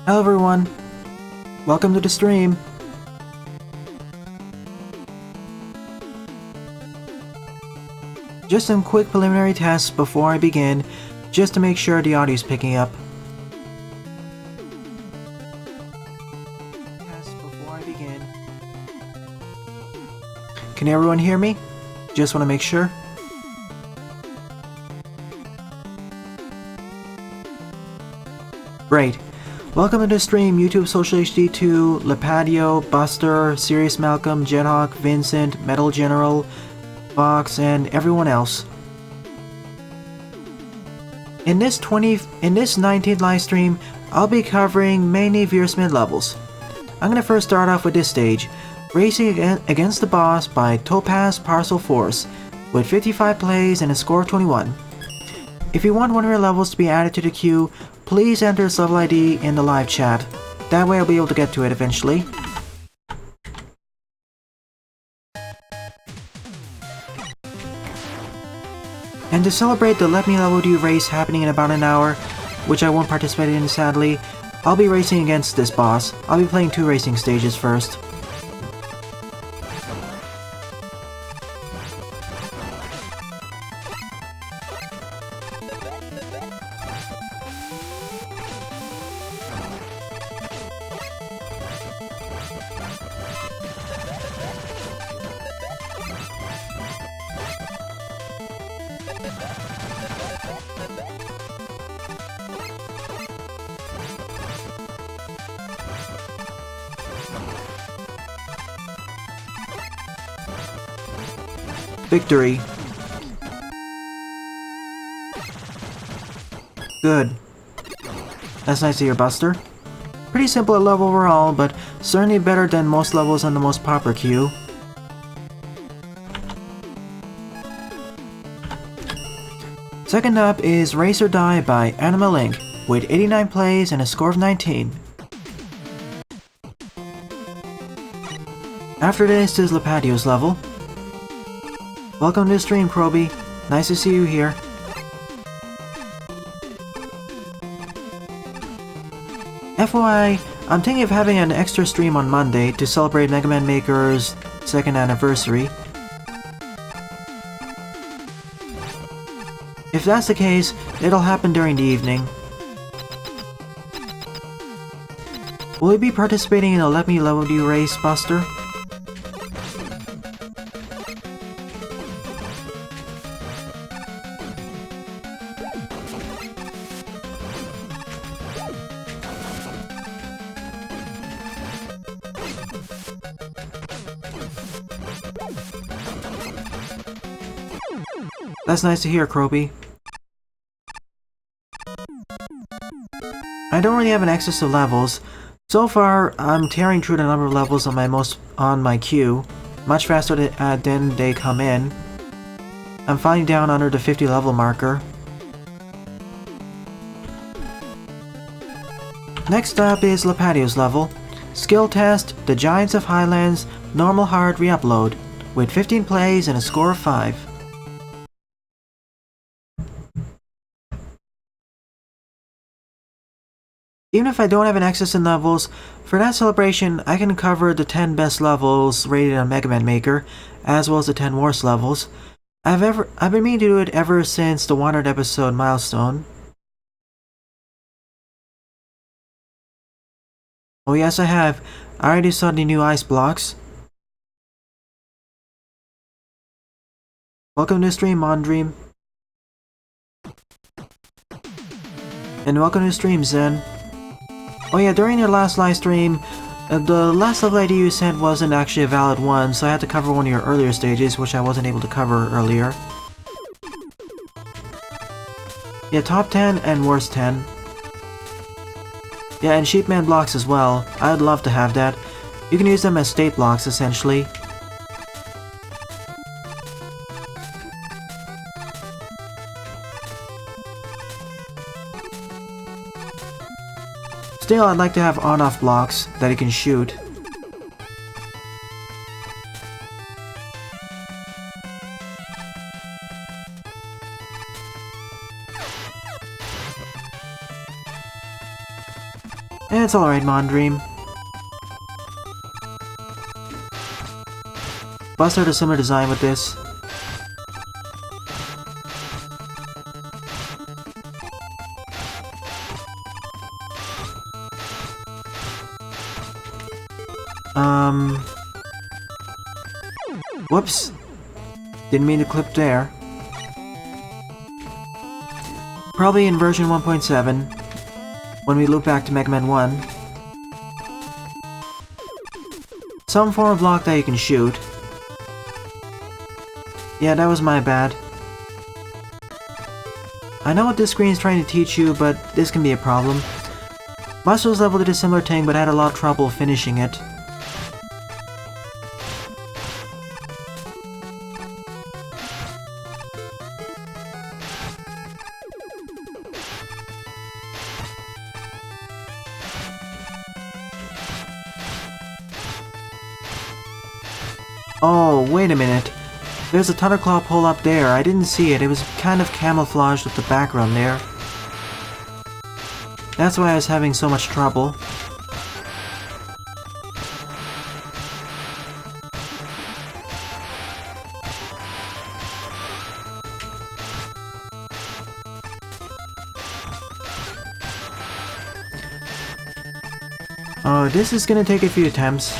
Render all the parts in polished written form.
Hello everyone, welcome to the stream. Just some quick preliminary tests before I begin, just to make sure the audio is picking up. Tests before I begin. Can everyone hear me? Just want to make sure. Great. Welcome to the stream, YouTube Social HD2, Lipatio, Buster, Sirius Malcolm, Jethawk, Vincent, Metal General, Fox, and everyone else. In this 19th live stream, I'll be covering mainly Veersmith levels. I'm gonna first start off with this stage, Racing Against the Boss by TopazParcelForce, with 55 plays and a score of 21. If you want one of your levels to be added to the queue, please enter its level ID in the live chat. That way I'll be able to get to it eventually. And to celebrate the Let Me Level You race happening in about an hour, which I won't participate in sadly, I'll be racing against this boss. I'll be playing 2 racing stages first. Victory. Good. That's nice to hear, Buster. Pretty simple level overall, but certainly better than most levels on the most popular queue. Second up is Race or Die by Anima Link, with 89 plays and a score of 19. After this is Lipatio's level. Welcome to the stream, Croby. Nice to see you here. FYI, I'm thinking of having an extra stream on Monday to celebrate Mega Man Maker's 2nd anniversary. If that's the case, it'll happen during the evening. Will you be participating in a Let Me Level You race, Buster? That's nice to hear, Croby. I don't really have an excess of levels. So far, I'm tearing through the number of levels on my queue, much faster than they come in. I'm finally down under the 50 level marker. Next up is Lipatio's level. Skill test, the Giants of Highlands Normal-Hard re-upload, with 15 plays and a score of 5. Even if I don't have an excess in levels, for that celebration I can cover the 10 best levels rated on Mega Man Maker, as well as the 10 worst levels. I've been meaning to do it ever since the 100 episode milestone. Oh yes, I have. I already saw the new ice blocks. Welcome to the stream, Mondream. And welcome to the stream, Zen. Oh yeah, during your last live stream, the last level ID you sent wasn't actually a valid one, so I had to cover one of your earlier stages, which I wasn't able to cover earlier. Yeah, top 10 and worst 10. Yeah, and Sheepman blocks as well. I'd love to have that. You can use them as state blocks, essentially. Still, I'd like to have on-off blocks that you can shoot. It's alright, Mon Dream. Bust had a similar design with this. Whoops. Didn't mean to clip there. Probably in version 1.7, when we loop back to Mega Man 1. Some form of block that you can shoot. Yeah, that was my bad. I know what this screen is trying to teach you, but this can be a problem. Muscles level did a similar thing, but had a lot of trouble finishing it. Oh, wait a minute. There's a Thunderclaw pole up there. I didn't see it. It was kind of camouflaged with the background there. That's why I was having so much trouble. Oh, this is gonna take a few attempts.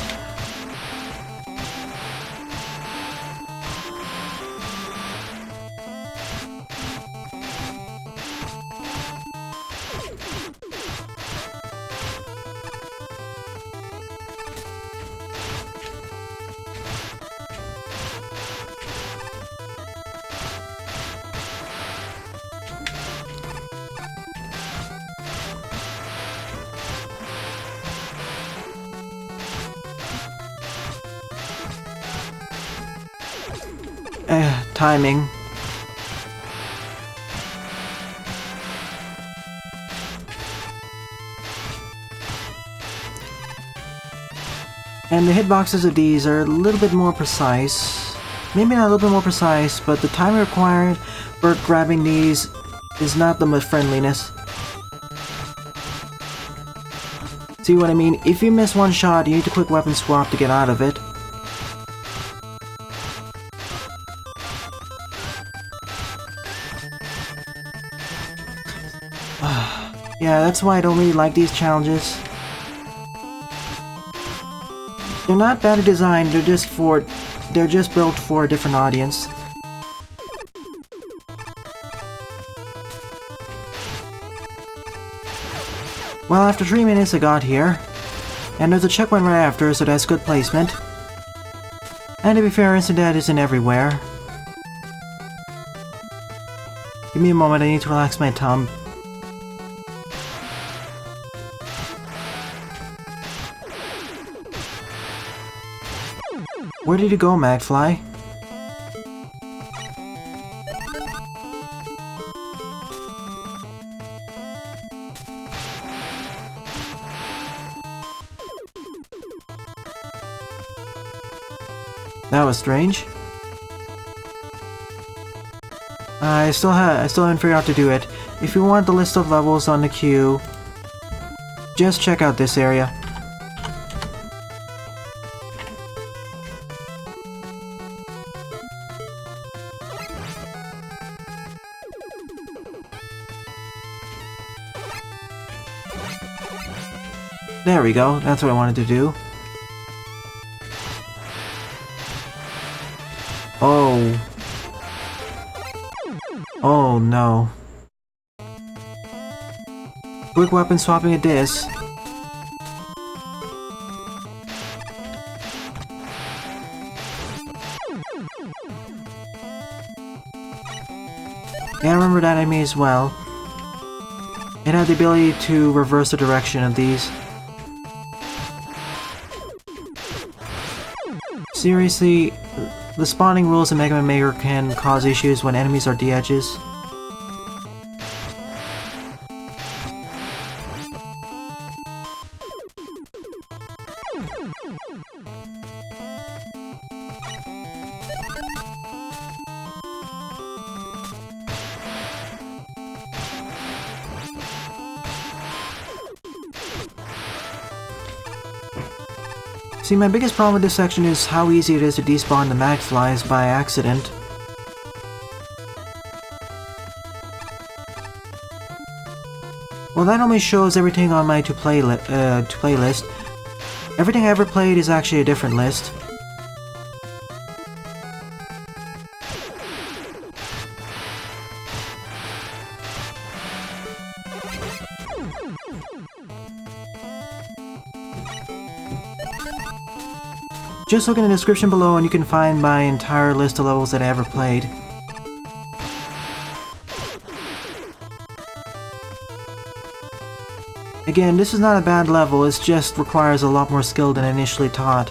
Timing. And the hitboxes of these are a little bit more precise. Maybe not a little bit more precise, but the time required for grabbing these is not the most friendliness. See what I mean? If you miss one shot, you need to quick weapon swap to get out of it. Yeah, that's why I don't really like these challenges. They're not badly designed, they're just built for a different audience. Well, after 3 minutes I got here, and there's a checkpoint right after, so that's good placement. And to be fair, instant death isn't everywhere. Give me a moment, I need to relax my tongue. Where did you go, Magfly? That was strange. I still haven't figured out how to do it. If you want the list of levels on the queue, just check out this area. There we go, that's what I wanted to do. Oh. Oh no. Quick weapon swapping at this. Yeah, I remember that enemy as well. It had the ability to reverse the direction of these. Seriously, the spawning rules in Mega Man Maker can cause issues when enemies are de-edges. See, my biggest problem with this section is how easy it is to despawn the mag flies by accident. Well, that only shows everything on my to-play list. Everything I ever played is actually a different list. Just look in the description below and you can find my entire list of levels that I ever played. Again, this is not a bad level, it just requires a lot more skill than initially taught.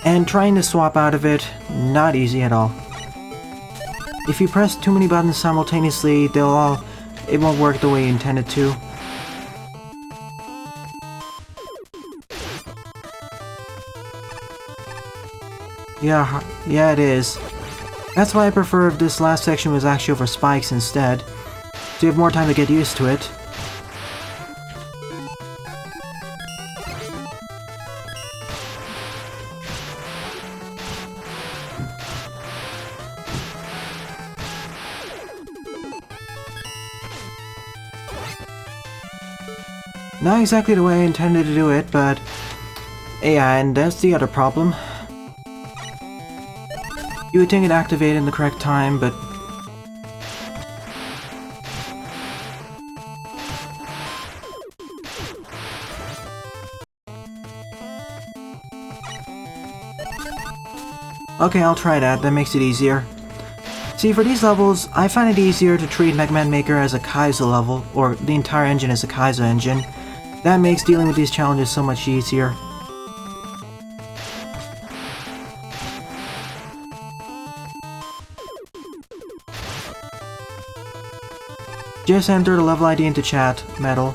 And trying to swap out of it, not easy at all. If you press too many buttons simultaneously, it won't work the way you intended to. Yeah, it is. That's why I prefer if this last section was actually over spikes instead, so you have more time to get used to it. Not exactly the way I intended to do it, but yeah, and that's the other problem. You would think it activated in the correct time, but okay, I'll try that. That makes it easier. See, for these levels, I find it easier to treat Mega Man Maker as a Kaizo level, or the entire engine as a Kaizo engine. That makes dealing with these challenges so much easier. Just enter the level ID into chat, Metal.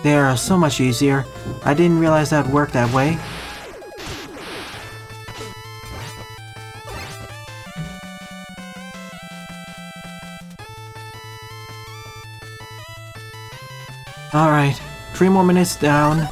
They are so much easier. I didn't realize that worked that way. Alright, 3 more minutes down.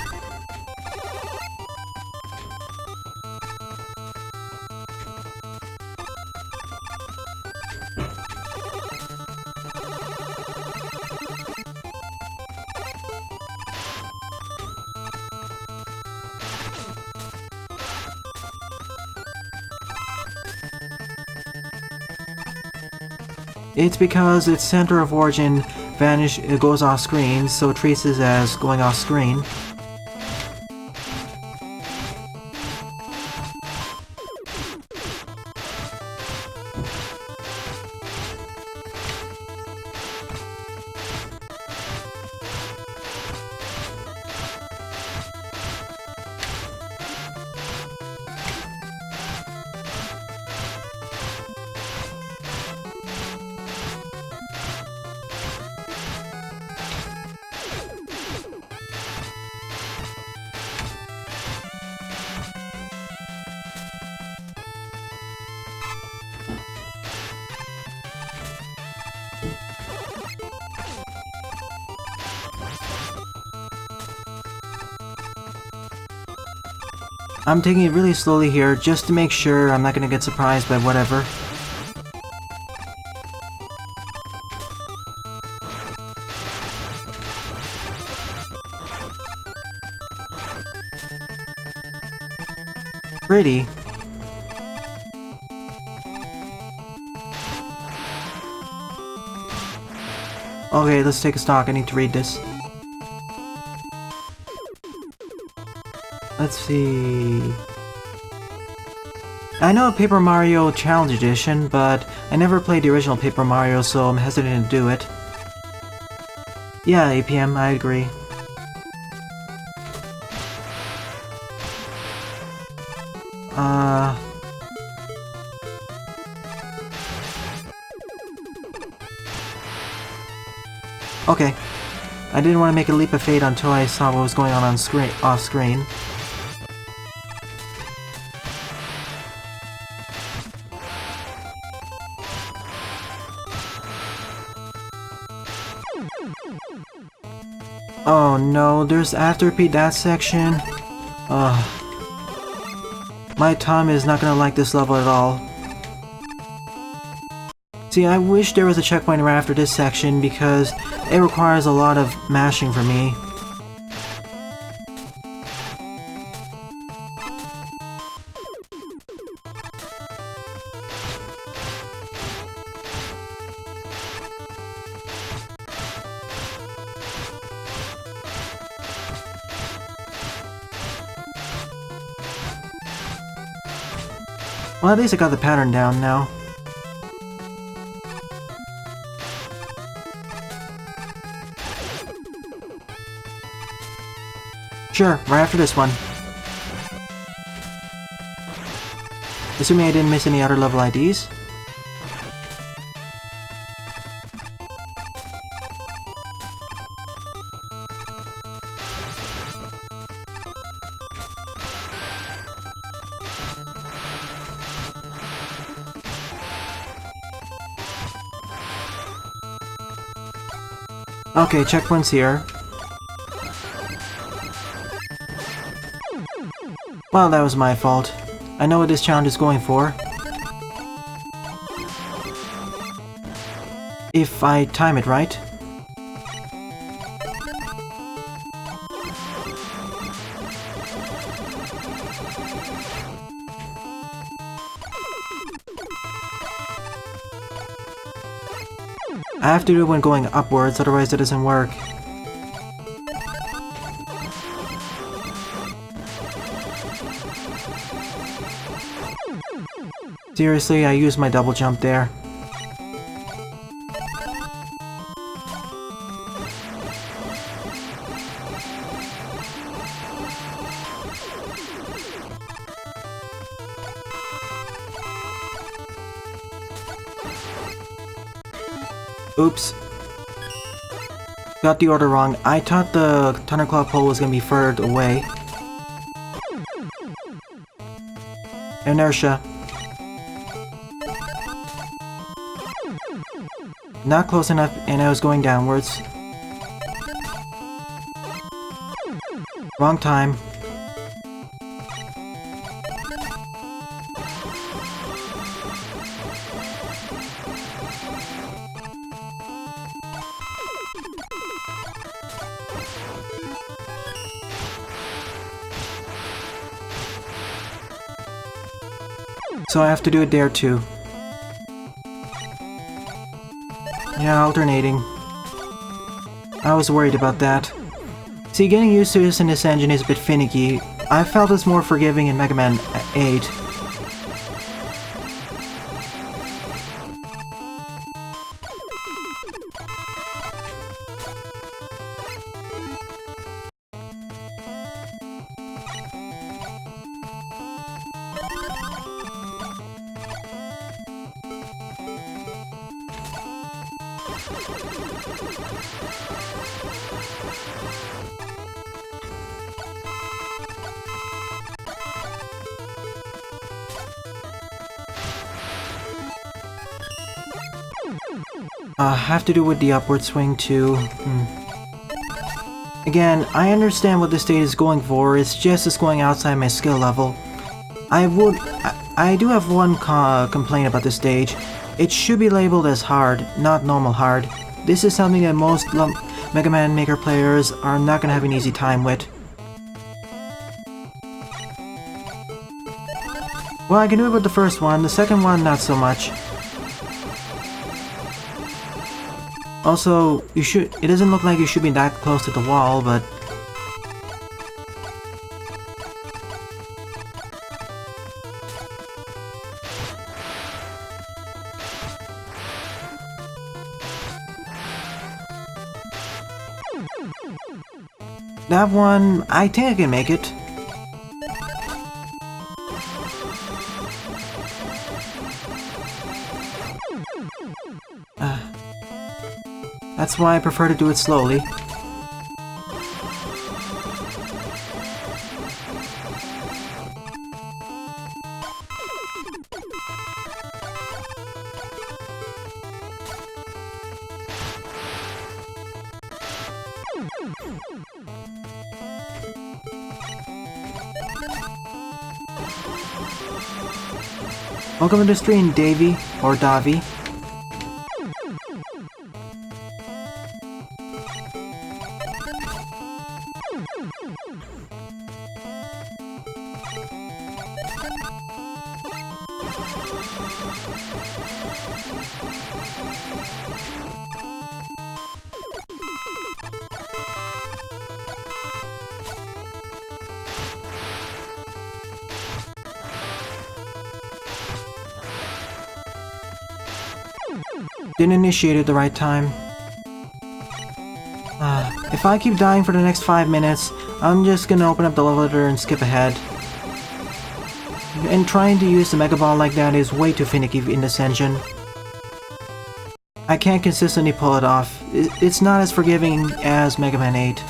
It's because its center of origin it goes off screen, so it treats it as going off screen. I'm taking it really slowly here, just to make sure I'm not gonna get surprised by whatever. Pretty. Okay, let's take a stock. I need to read this. Let's see... I know Paper Mario Challenge Edition, but I never played the original Paper Mario, so I'm hesitant to do it. Yeah, APM, I agree. Okay. I didn't want to make a leap of faith until I saw what was going on screen, off screen. Oh no, there's after repeat that section. My Tom is not gonna like this level at all. See, I wish there was a checkpoint right after this section because it requires a lot of mashing for me. Well, at least I got the pattern down now. Sure, right after this one. Assuming I didn't miss any other level IDs. Okay, checkpoint's here. Well, that was my fault. I know what this challenge is going for. If I time it right. I have to do it when going upwards, otherwise it doesn't work. Seriously, I used my double jump there. Oops. Got the order wrong. I thought the Thunderclaw pole was gonna be further away. Inertia. Not close enough, and I was going downwards. Wrong time. So I have to do it there too. Yeah, alternating. I was worried about that. See, getting used to this in this engine is a bit finicky. I felt it's more forgiving in Mega Man 8. Have to do with the upward swing too. Again, I understand what the stage is going for, it's just it's going outside my skill level. I do have one complaint about this stage. It should be labeled as hard, not normal hard. This is something that most Mega Man Maker players are not gonna have an easy time with. Well, I can do it with the first one, the second one not so much. Also, it doesn't look like you should be that close to the wall, but... that one, I think I can make it. That's why I prefer to do it slowly. Welcome to the stream, Davey, or Davi. Didn't initiate it the right time. If I keep dying for the next 5 minutes, I'm just gonna open up the level editor and skip ahead. And trying to use the Mega Ball like that is way too finicky in this engine. I can't consistently pull it off. It's not as forgiving as Mega Man 8.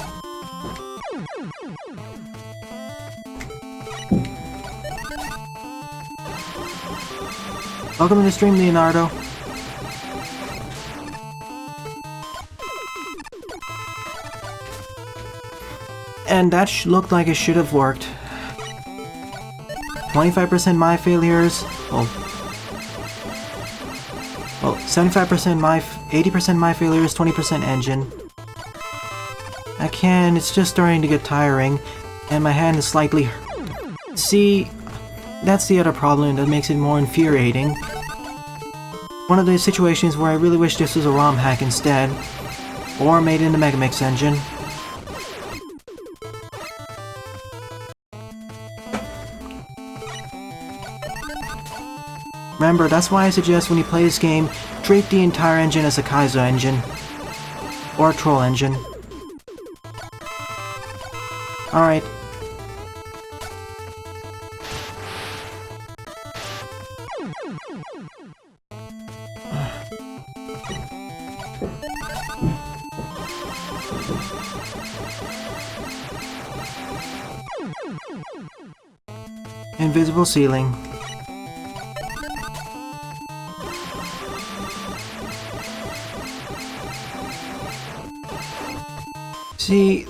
Welcome to the stream, Leonardo. And that looked like it should have worked. 25% my failures. Well, 75% my, 80% my failures, 20% engine. It's just starting to get tiring, and my hand is slightly. See, that's the other problem that makes it more infuriating. One of those situations where I really wish this was a ROM hack instead, or made in the Mega Mix engine. Remember, that's why I suggest when you play this game, treat the entire engine as a Kaizo engine. Or a troll engine. Alright. Invisible ceiling. See,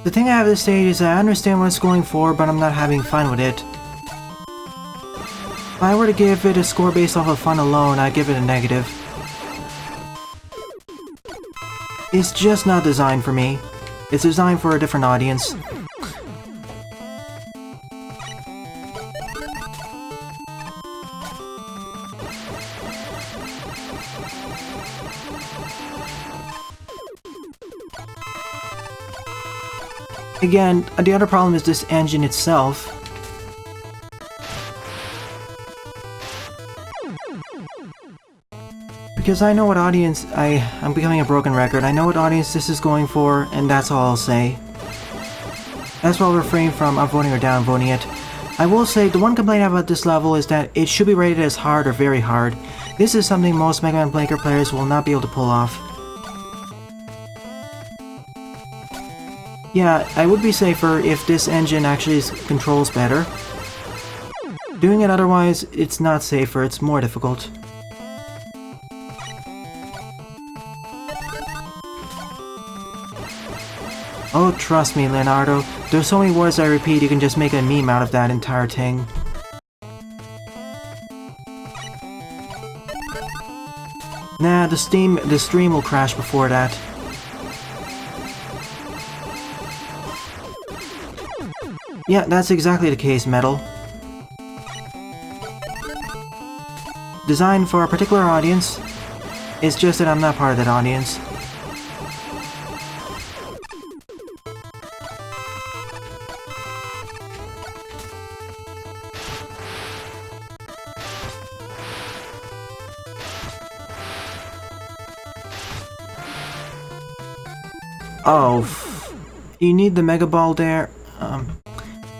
the thing I have at this stage is I understand what it's going for, but I'm not having fun with it. If I were to give it a score based off of fun alone, I'd give it a negative. It's just not designed for me. It's designed for a different audience. Again, the other problem is this engine itself. Because I know what audience I'm becoming a broken record. I know what audience this is going for, and that's all I'll say. That's why I'll refrain from upvoting or downvoting it. I will say the one complaint about this level is that it should be rated as hard or very hard. This is something most Mega Man Maker players will not be able to pull off. Yeah, I would be safer if this engine actually controls better. Doing it otherwise, it's not safer, it's more difficult. Oh, trust me, Leonardo. There's so many words I repeat, you can just make a meme out of that entire thing. Nah, the stream will crash before that. Yeah, that's exactly the case, Metal. Designed for a particular audience. It's just that I'm not part of that audience. Oh, you need the Mega Ball there?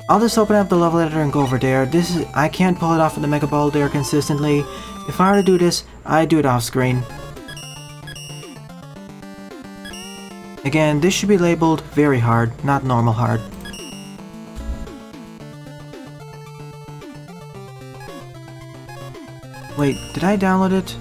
I'll just open up the level editor and go over there. I can't pull it off with the Mega Ball there consistently. If I were to do this, I'd do it off screen. Again, this should be labeled very hard, not normal hard. Wait, did I download it?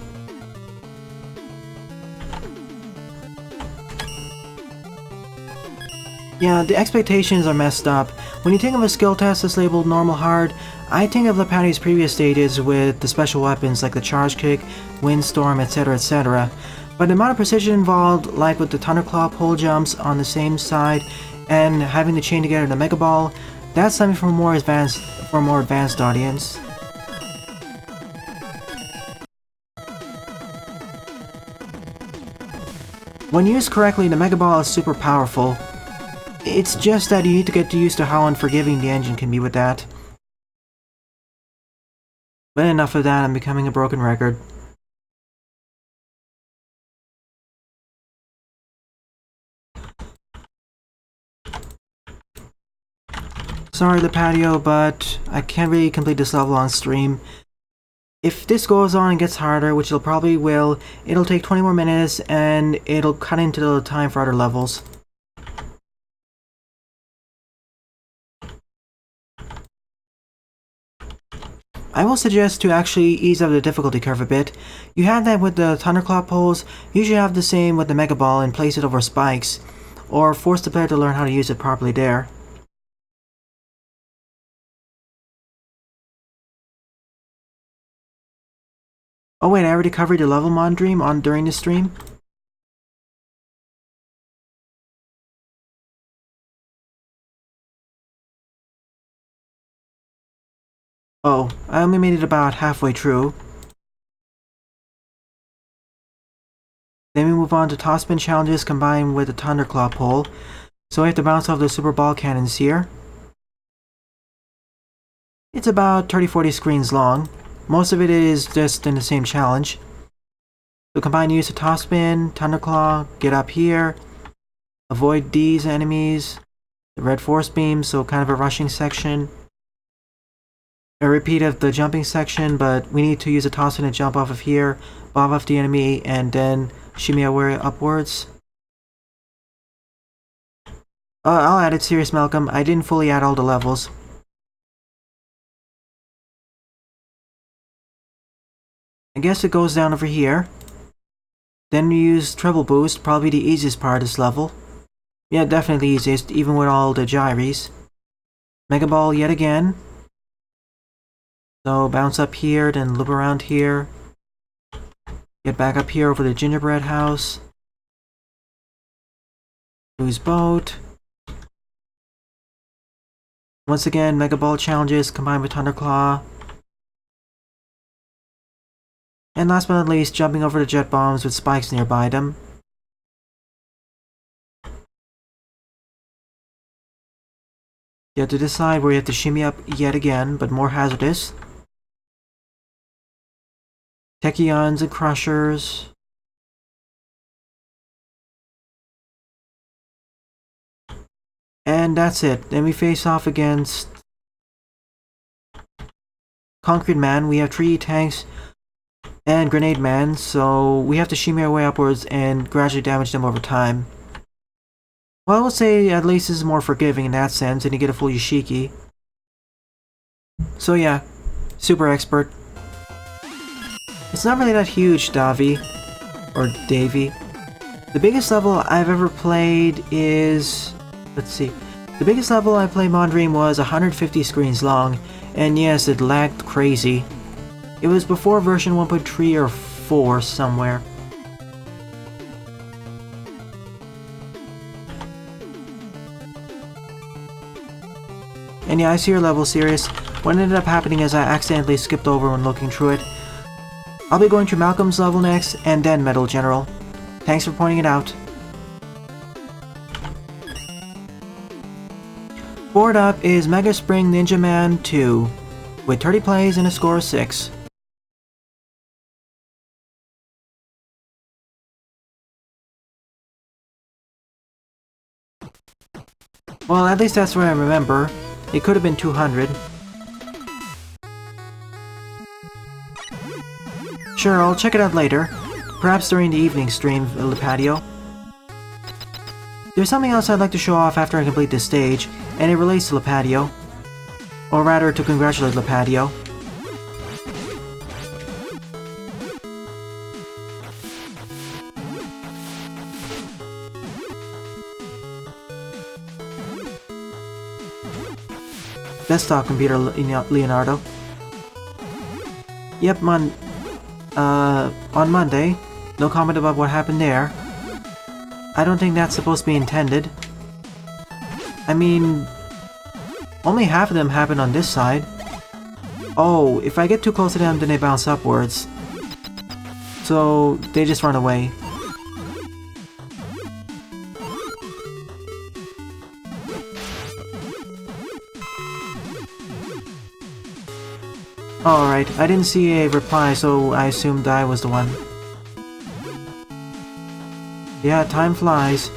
Yeah, the expectations are messed up. When you think of a skill test that's labeled normal hard, I think of Lipatio's previous stages with the special weapons like the charge kick, windstorm, etc, etc. But the amount of precision involved, like with the thunderclaw pole jumps on the same side and having to chain together the Mega Ball, that's something for a more advanced audience. When used correctly, the Mega Ball is super powerful. It's just that you need to get used to how unforgiving the engine can be with that. But enough of that, I'm becoming a broken record. Sorry Lipatio, but I can't really complete this level on stream. If this goes on and gets harder, which it probably will, it'll take 20 more minutes and it'll cut into the time for other levels. I will suggest to actually ease up the difficulty curve a bit. You had that with the Thunderclaw poles, you should have the same with the Mega Ball and place it over spikes, or force the player to learn how to use it properly there. Oh wait, I already covered the level mod dream during the stream? Oh, I only made it about halfway through. Then we move on to top spin challenges combined with the Thunderclaw pole. So we have to bounce off the super ball cannons here. It's about 30-40 screens long. Most of it is just in the same challenge. So combine use of top spin, Thunderclaw, get up here, avoid these enemies, the red force beam, so kind of a rushing section. A repeat of the jumping section, but we need to use a top spin to jump off of here, bob off the enemy, and then shimmy our way upwards. I'll add it, Serious Malcolm. I didn't fully add all the levels. I guess it goes down over here. Then we use Treble Boost, probably the easiest part of this level. Yeah, definitely easiest, even with all the gyres. Mega Ball yet again. So bounce up here, then loop around here. Get back up here over the gingerbread house. Lose boat. Once again, Mega Ball challenges combined with Thunderclaw. And last but not least, jumping over the jet bombs with spikes nearby them. You have to decide where you have to shimmy up yet again, but more hazardous. Techions and Crushers. And that's it. Then we face off against Concrete Man. We have 3 tanks and Grenade Man, so we have to shimmy our way upwards and gradually damage them over time. Well, I would say at least this is more forgiving in that sense, and you get a full Yoshiki. So yeah, super expert. It's not really that huge, Davi. Or Davy. The biggest level I've ever played is... let's see. The biggest level I played Mod Dream was 150 screens long, and yes, it lagged crazy. It was before version 1.3 or 4 somewhere. And yeah, I see your level, Serious. What ended up happening is I accidentally skipped over when looking through it. I'll be going through Malcolm's level next, and then Metal General. Thanks for pointing it out. Board up is Mega Spring Ninja Man 2, with 30 plays and a score of 6. Well, at least that's what I remember. It could have been 200. Sure, I'll check it out later. Perhaps during the evening stream, Lipatio. There's something else I'd like to show off after I complete this stage, and it relates to Lipatio. Or rather, to congratulate Lipatio. Desktop computer Leonardo. Yep, on Monday. No comment about what happened there. I don't think that's supposed to be intended. I mean, only half of them happen on this side. Oh, if I get too close to them, then they bounce upwards. So, they just run away. Alright, I didn't see a reply, so I assumed I was the one. Yeah, time flies.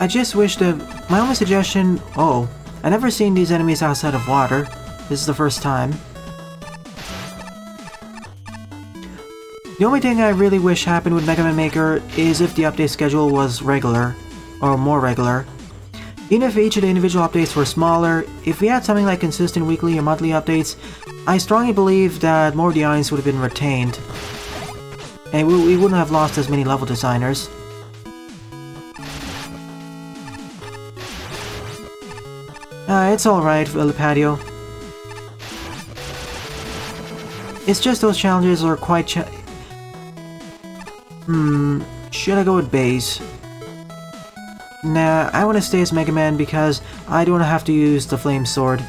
I just wish that... My only suggestion... Oh, I've never seen these enemies outside of water. This is the first time. The only thing I really wish happened with Mega Man Maker is if the update schedule was regular, or more regular. Even if each of the individual updates were smaller, if we had something like consistent weekly or monthly updates, I strongly believe that more of the audience would have been retained. And we wouldn't have lost as many level designers. It's alright, Lipatio. It's just those challenges are quite should I go with Baze? Nah, I want to stay as Mega Man because I don't have to use the Flame Sword.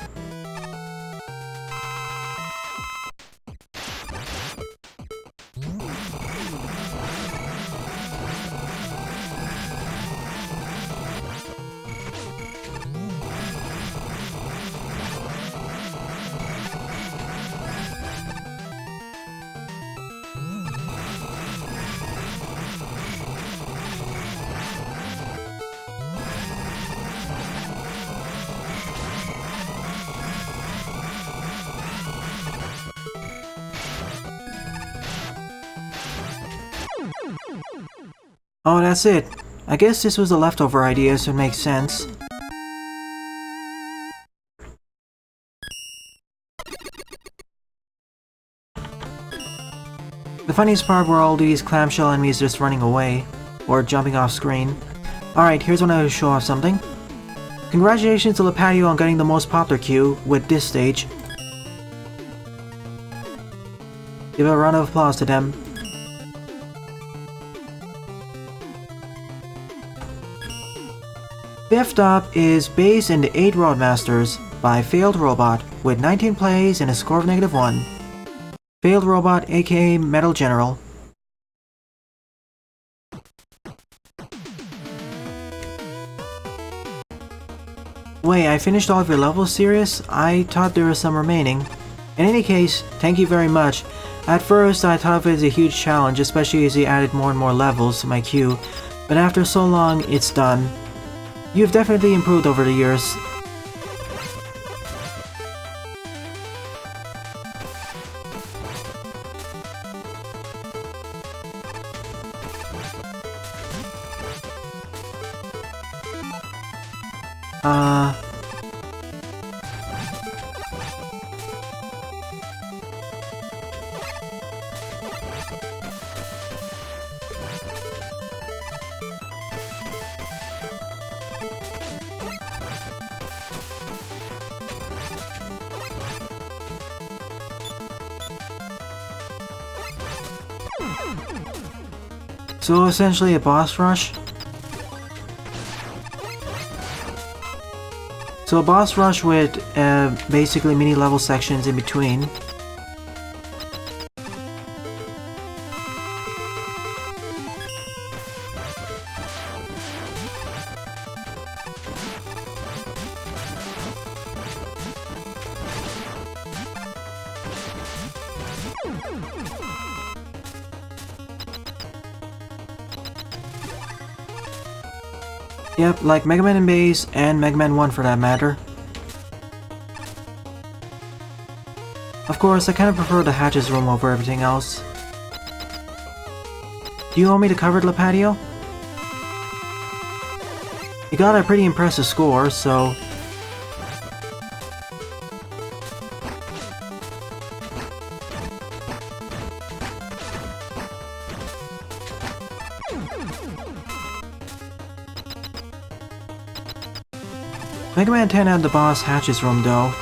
Oh, that's it. I guess this was a leftover idea, so it makes sense. The funniest part were all these clamshell enemies just running away, or jumping off screen. Alright, here's when I will show off something. Congratulations to Lipatio on getting the most popular queue with this stage. Give a round of applause to them. Fifth up is Baze and the 8 Roadmasters by FailedRobot with 19 plays and a score of -1. FailedRobot aka Metal General. Wait, I finished all of your levels, serious? I thought there was some remaining. In any case, thank you very much. At first I thought of it as a huge challenge, especially as he added more and more levels to my queue, but after so long, it's done. You've definitely improved over the years. So essentially a boss rush? So a boss rush with basically mini level sections in between. Yep, like Mega Man in Base and Mega Man 1 for that matter. Of course, I kind of prefer the hatches room over everything else. Do you want me to cover the Lipatio? You got a pretty impressive score, so... Mega Man 10 had the boss hatches room though.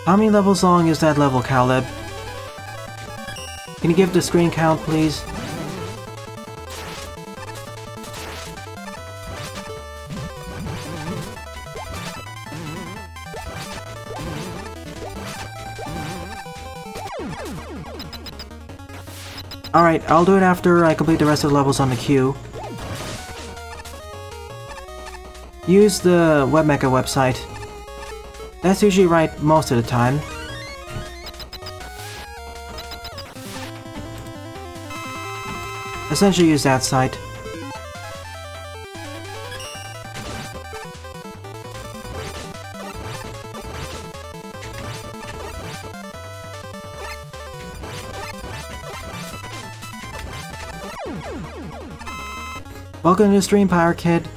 How many levels long is that level, Caleb? Can you give the screen count, please? Alright, I'll do it after I complete the rest of the levels on the queue. Use the WebMecha website. That's usually right most of the time. Essentially use that site. Welcome to the stream, Power Kid.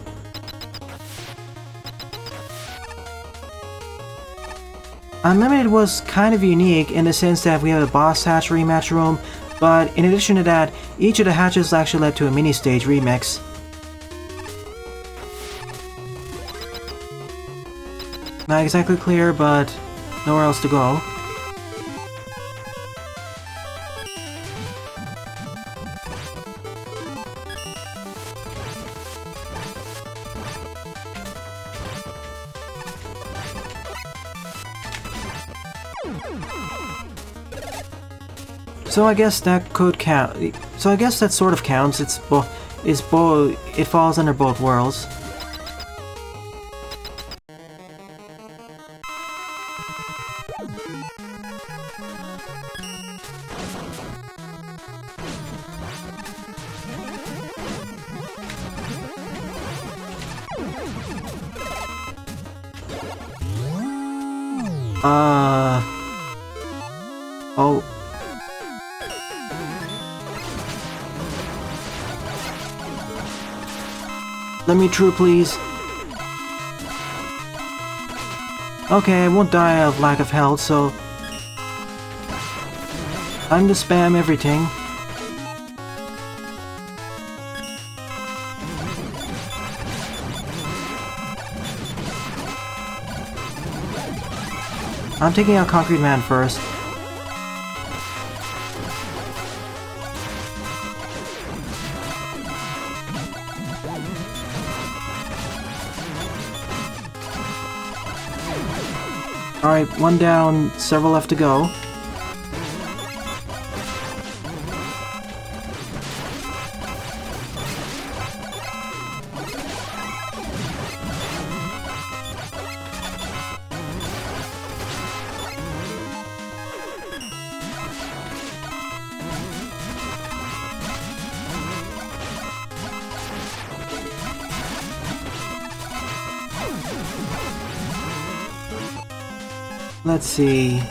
Unlimited was kind of unique in the sense that we have a boss hatch rematch room, but in addition to that, each of the hatches actually led to a mini-stage remix. Not exactly clear, but nowhere else to go. So I guess that could count. So I guess that sort of counts. It falls under both worlds. Oh. Let me through, please. Okay, I won't die of lack of health, so... time to spam everything. I'm taking out Concrete Man first. Alright, one down, several left to go. Let's see.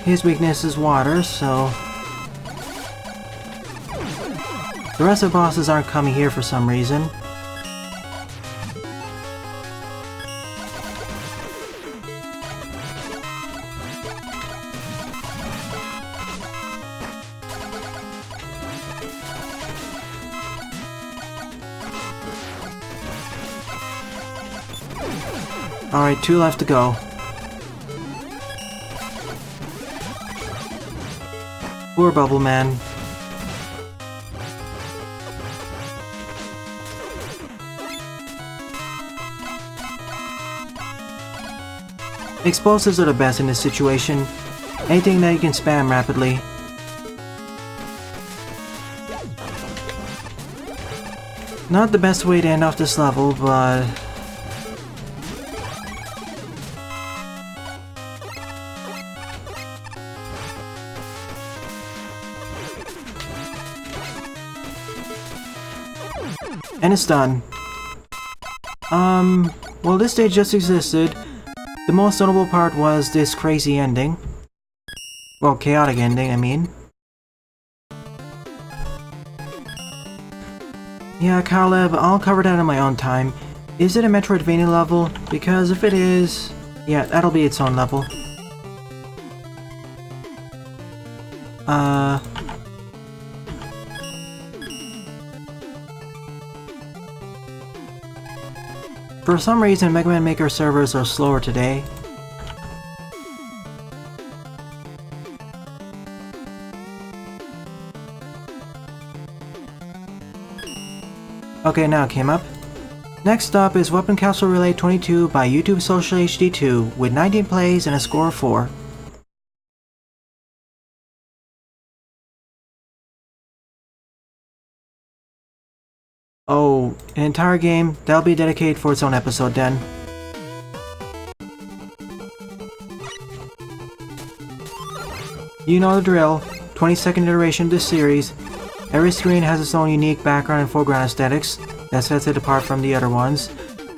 His weakness is water, so... the rest of the bosses aren't coming here for some reason. Alright, 2 left to go. Poor Bubble Man. Explosives are the best in this situation. Anything that you can spam rapidly. Not the best way to end off this level, but... and it's done. Well, this stage just existed. The most notable part was this crazy ending. Well, chaotic ending, I mean. Yeah, Caleb, I'll cover that in my own time. Is it a Metroidvania level? Because if it is... yeah, that'll be its own level. For some reason, Mega Man Maker servers are slower today. Okay, now it came up. Next up is Weapon Capsule Relay 22 by YouTube Social HD2 with 19 plays and a score of 4. Oh, an entire game? That'll be dedicated for its own episode then. You know the drill. 22nd iteration of this series. Every screen has its own unique background and foreground aesthetics that sets it apart from the other ones,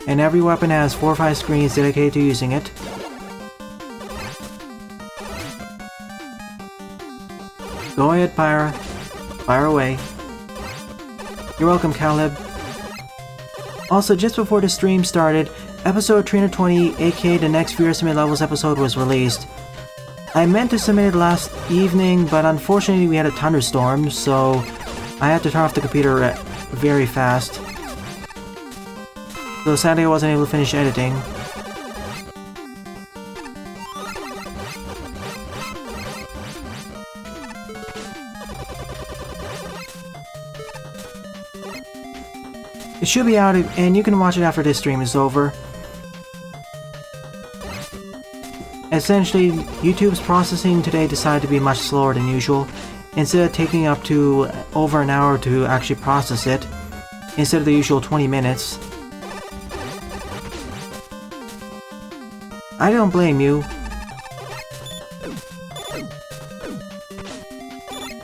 and every weapon has 4 or 5 screens dedicated to using it. Go ahead, Pyra. Fire away. You're welcome, Caleb. Also, just before the stream started, episode 320, aka the next Viewer Submit Levels episode, was released. I meant to submit it last evening, but unfortunately we had a thunderstorm, so I had to turn off the computer very fast. So sadly I wasn't able to finish editing. It should be out, and you can watch it after this stream is over. Essentially, YouTube's processing today decided to be much slower than usual. Instead of taking up to over an hour to actually process it, instead of the usual 20 minutes. I don't blame you.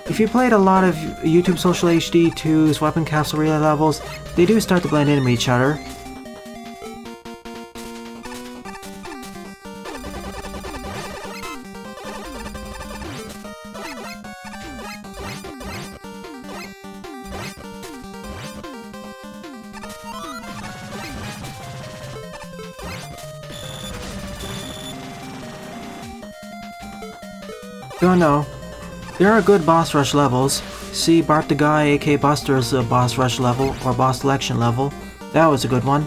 If you played a lot of YouTube Social HD 2's Weapon Capsule Relay levels, they do start to blend in with each other. Don't know. There are good boss rush levels. See Bart the Guy aka Buster's boss rush level or boss selection level. That was a good one.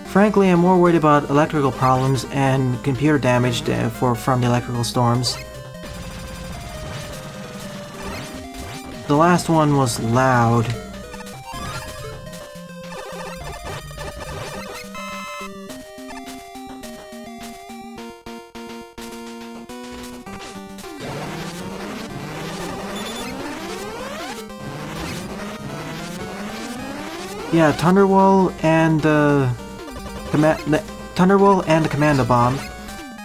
Frankly, I'm more worried about electrical problems and computer damage from the electrical storms. The last one was loud. Yeah, Thunderwall and the Thunderwall and the Commando Bomb.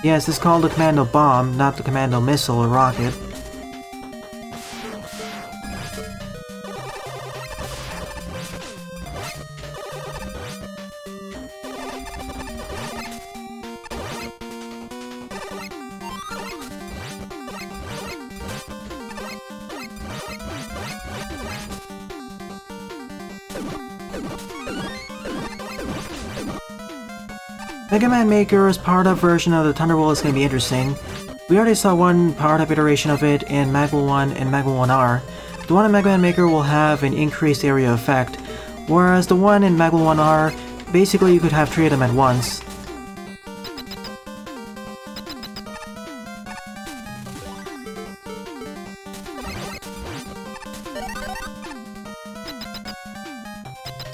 Yes, it's called the Commando Bomb, not the Commando Missile or Rocket. Mega Man Maker's powered-up version of the Thunderwall is going to be interesting. We already saw one powered-up iteration of it in Magma 1 and Magma 1R. The one in Mega Man Maker will have an increased area effect, whereas the one in Magma 1R, basically you could have 3 of them at once.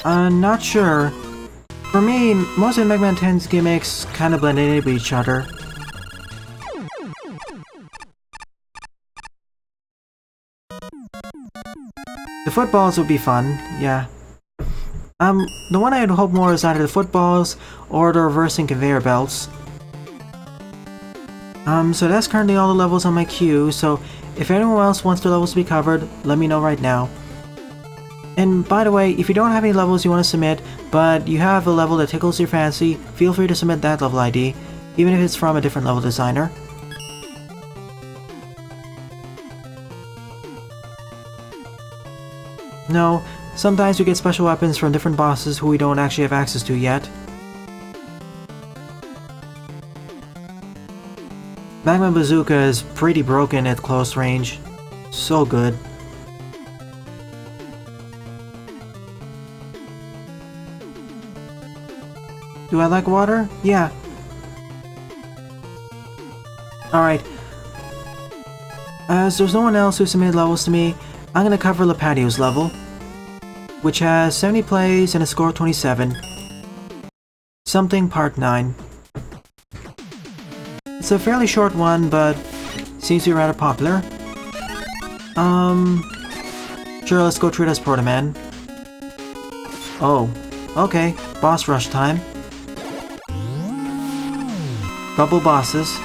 Not sure. For me, most of Mega Man 10's gimmicks kinda blend in with each other. The footballs would be fun, yeah. The one I'd hope more is either the footballs or the reversing conveyor belts. So that's currently all the levels on my queue, so if anyone else wants their levels to be covered, let me know right now. And by the way, if you don't have any levels you want to submit, but you have a level that tickles your fancy, feel free to submit that level ID, even if it's from a different level designer. No, sometimes we get special weapons from different bosses who we don't actually have access to yet. Magma Bazooka is pretty broken at close range. So good. Do I like water? Yeah. Alright. As there's no one else who submitted levels to me, I'm gonna cover Lipatio's level, which has 70 plays and a score of 27. Something Part 9. It's a fairly short one, but seems to be rather popular. Sure, let's go through it as Proto Man. Oh, okay, boss rush time. Couple bosses.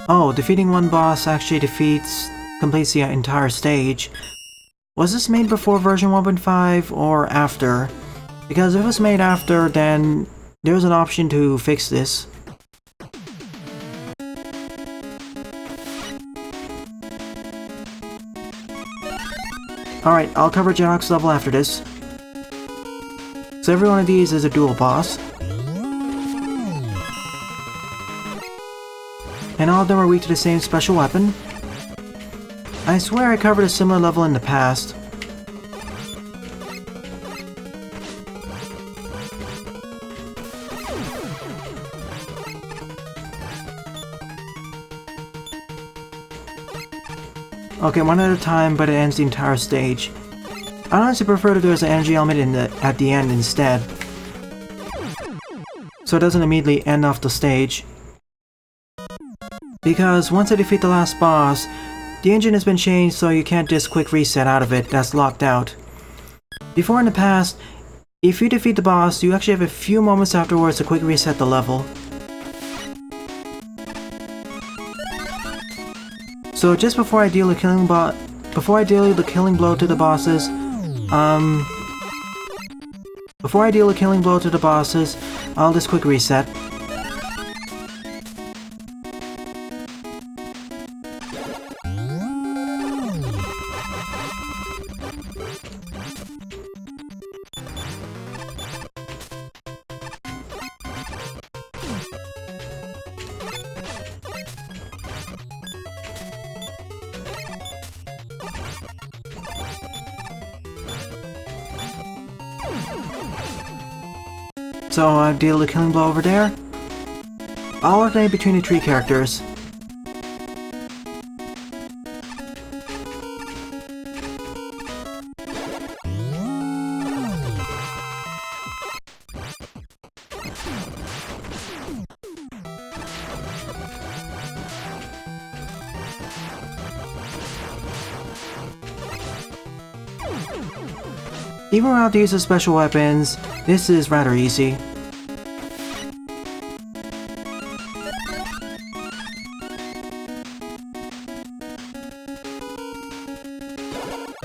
Oh, defeating one boss actually completes the entire stage. Was this made before version 1.5 or after? Because if it was made after, then there's an option to fix this. Alright, I'll cover Janox's level after this. So every one of these is a dual boss. And all of them are weak to the same special weapon. I swear I covered a similar level in the past. Okay, one at a time, but it ends the entire stage. I honestly prefer if there's an energy element at the end instead, so it doesn't immediately end off the stage. Because once I defeat the last boss, the engine has been changed so you can't just quick reset out of it, that's locked out. Before in the past, if you defeat the boss, you actually have a few moments afterwards to quick reset the level. So just before I deal the killing blow to the bosses, I'll just quick reset. So I deal the killing blow over there. I'll alternate between the three characters. Even without the use of special weapons, this is rather easy.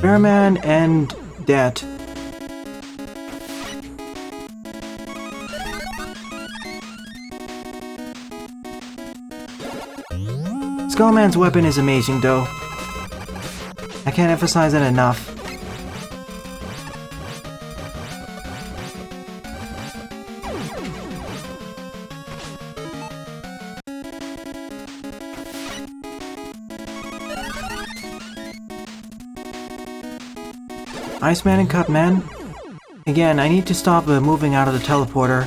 Bearman and Det. Skullman's weapon is amazing though. I can't emphasize that enough. Iceman and Cutman. Again, I need to stop moving out of the teleporter.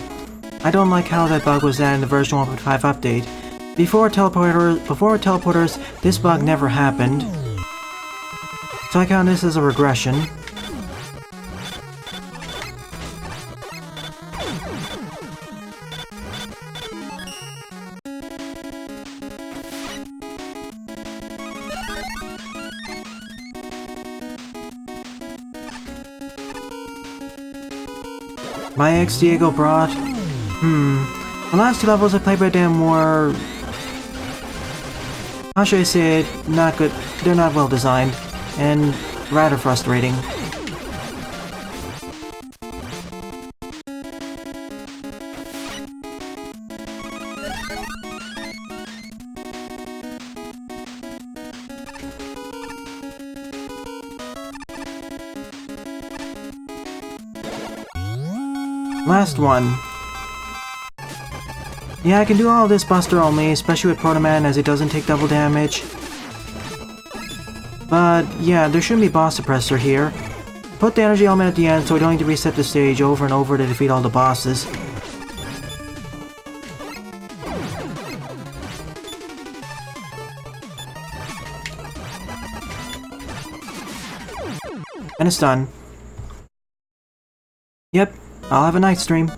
I don't like how that bug was added in the version 1.5 update. Before teleporters, this bug never happened. So I count this as a regression. My ex Diego brought... The last two levels I played by them were... How should I say it? Not good. They're not well designed. And rather frustrating. Last one. Yeah, I can do all this Buster only, especially with Proto Man as it doesn't take double damage. But yeah, there shouldn't be boss suppressor here. Put the energy element at the end so we don't need to reset the stage over and over to defeat all the bosses. And it's done. Yep, I'll have a night stream.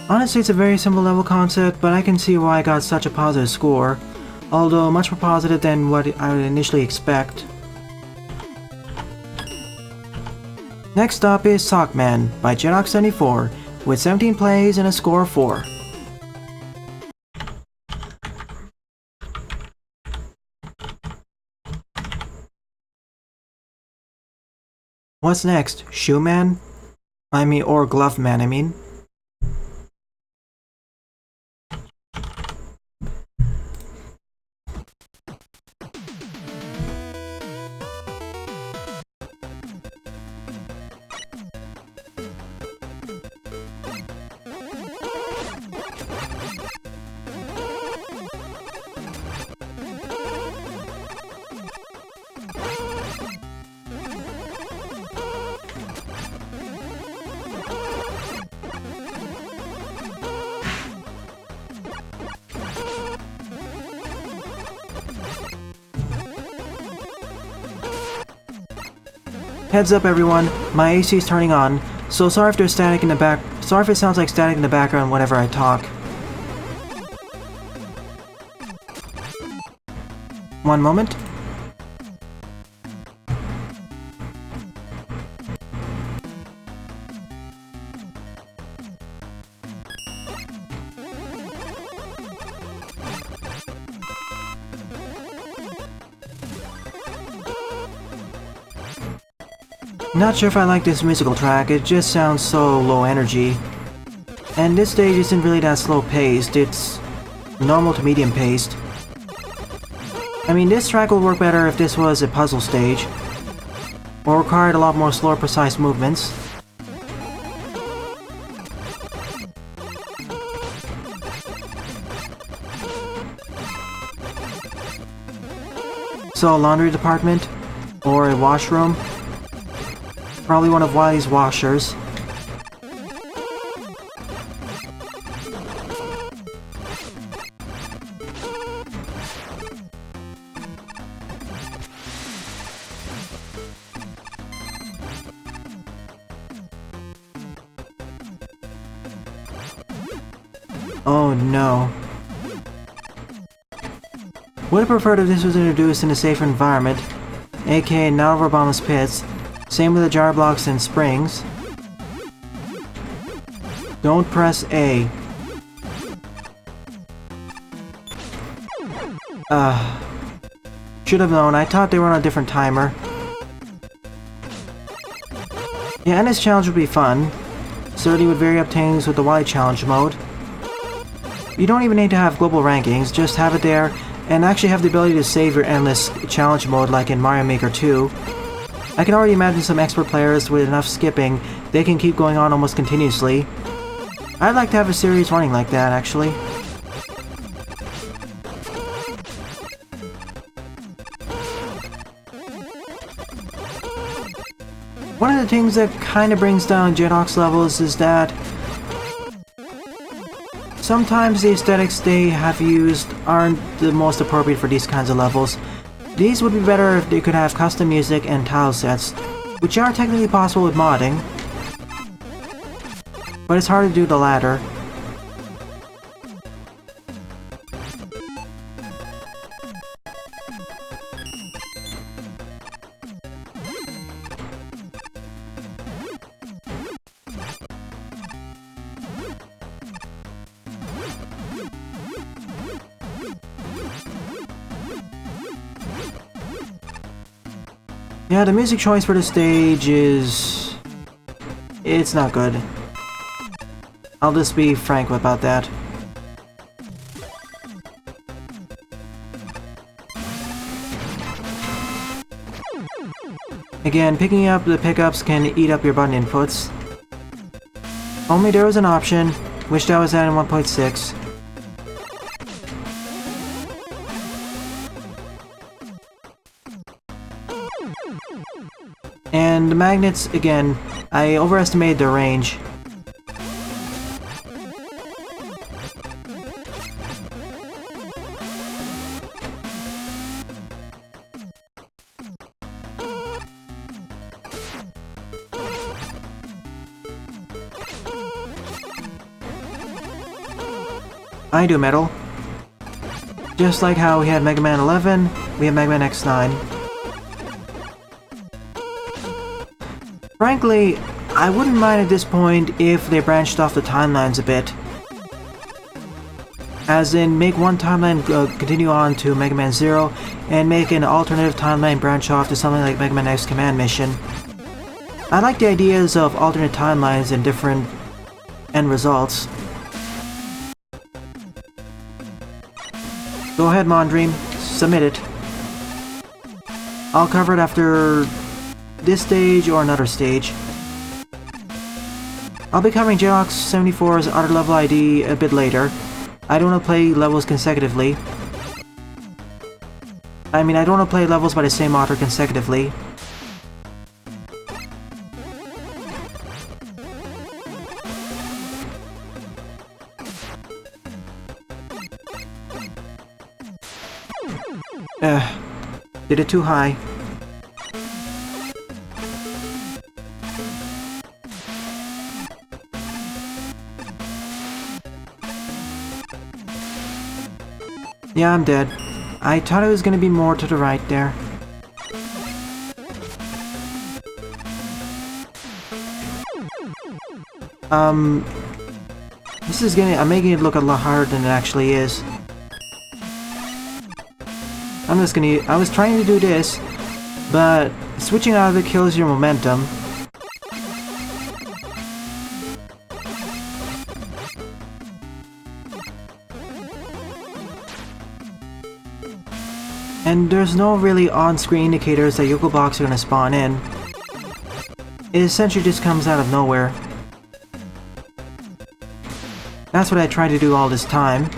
Honestly, it's a very simple level concept, but I can see why I got such a positive score, although much more positive than what I would initially expect. Next up is Sock Man by Jetox74, with 17 plays and a score of 4. What's next? Shoe Man? Or Glove Man, I mean. Heads up everyone, my AC is turning on, so sorry if there's static in the back. Sorry if it sounds like static in the background whenever I talk. One moment. Not sure if I like this musical track, it just sounds so low energy. And this stage isn't really that slow paced, it's normal to medium paced. I mean, this track would work better if this was a puzzle stage, or required a lot more slower precise movements. So, a laundry department? Or a washroom? Probably one of Wily's washers. Oh no. Would have preferred if this was introduced in a safer environment, aka not over bottomless pits. Same with the jar blocks and springs. Don't press A. Should have known, I thought they were on a different timer. Yeah, and this challenge would be fun. Certainly would vary up things with the Wily challenge mode. You don't even need to have global rankings, just have it there, and actually have the ability to save your endless challenge mode like in Mario Maker 2. I can already imagine some expert players with enough skipping, they can keep going on almost continuously. I'd like to have a series running like that, actually. One of the things that kind of brings down J-Rock's levels is that sometimes the aesthetics they have used aren't the most appropriate for these kinds of levels. These would be better if they could have custom music and tile sets, which are technically possible with modding, but it's hard to do the latter. Yeah, the music choice for the stage is... it's not good. I'll just be frank about that. Again, picking up the pickups can eat up your button inputs. Only there was an option. Wish that was added in 1.6. And the magnets, again, I overestimated their range. I do metal. Just like how we had Mega Man 11, we have Mega Man X9. Frankly, I wouldn't mind at this point if they branched off the timelines a bit. As in, make one timeline continue on to Mega Man 0, and make an alternative timeline branch off to something like Mega Man X Command Mission. I like the ideas of alternate timelines and different end results. Go ahead, Mondream. Submit it. I'll cover it after this stage or another stage. I'll be covering J-Rock's 74's other level ID a bit later. I don't want to play levels consecutively. I mean, I don't want to play levels by the same author consecutively. Did it too high. Yeah, I'm dead. I thought it was gonna be more to the right there. I'm making it look a lot harder than it actually is. I was trying to do this, but switching out of it kills your momentum. And there's no really on-screen indicators that Yoku blocks are gonna spawn in. It essentially just comes out of nowhere. That's what I tried to do all this time.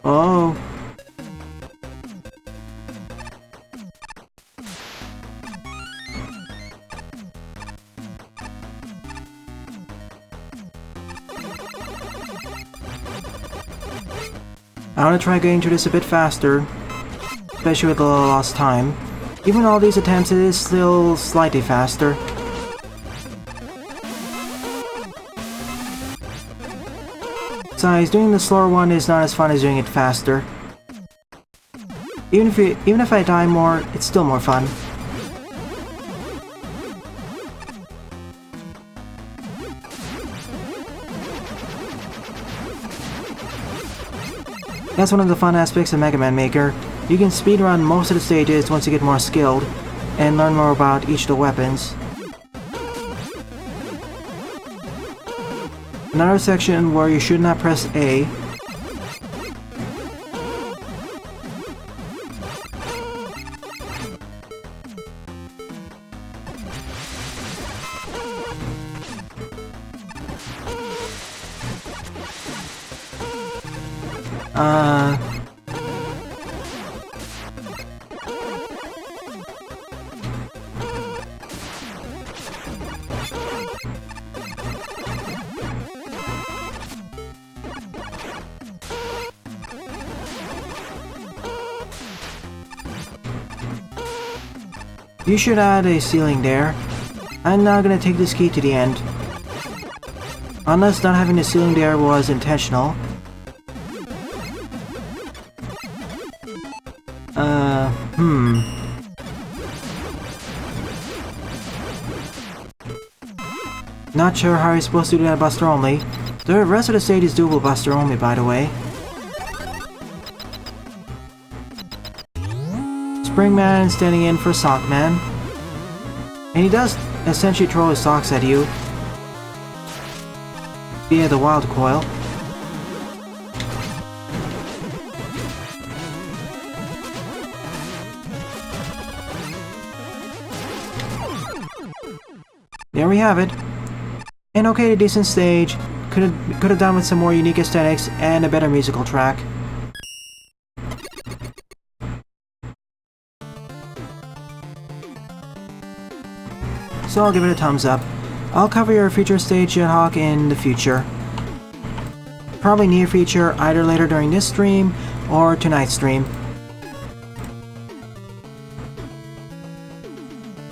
Oh. I want to try getting through this a bit faster, especially with a little lost time. Even all these attempts, it is still slightly faster. Besides, doing the slower one is not as fun as doing it faster. Even if I die more, it's still more fun. That's one of the fun aspects of Mega Man Maker. You can speedrun most of the stages once you get more skilled, and learn more about each of the weapons. Another section where you should not press A. You should add a ceiling there. I'm now gonna take this key to the end. Unless not having the ceiling there was intentional. Not sure how you're supposed to do that Buster only. The rest of the stage is doable Buster only, by the way. Springman standing in for Sock Man. And he does essentially throw his socks at you via the wild coil. There we have it. An okay to decent stage. Could have done with some more unique aesthetics and a better musical track. So I'll give it a thumbs up. I'll cover your future stage Jethawk in the future. Probably near future, either later during this stream or tonight's stream.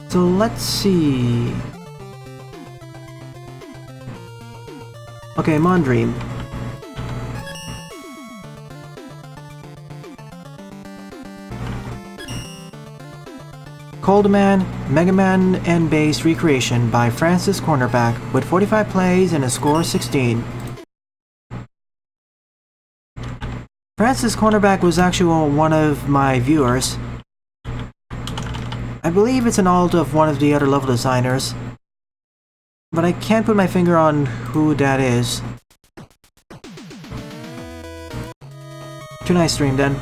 So let's see. Okay, Mondream. Coldman, Mega Man MMB Recreation by Francis Cornerback with 45 plays and a score of 16. Francis Cornerback was actually one of my viewers. I believe it's an alt of one of the other level designers, but I can't put my finger on who that is. Tonight's stream then.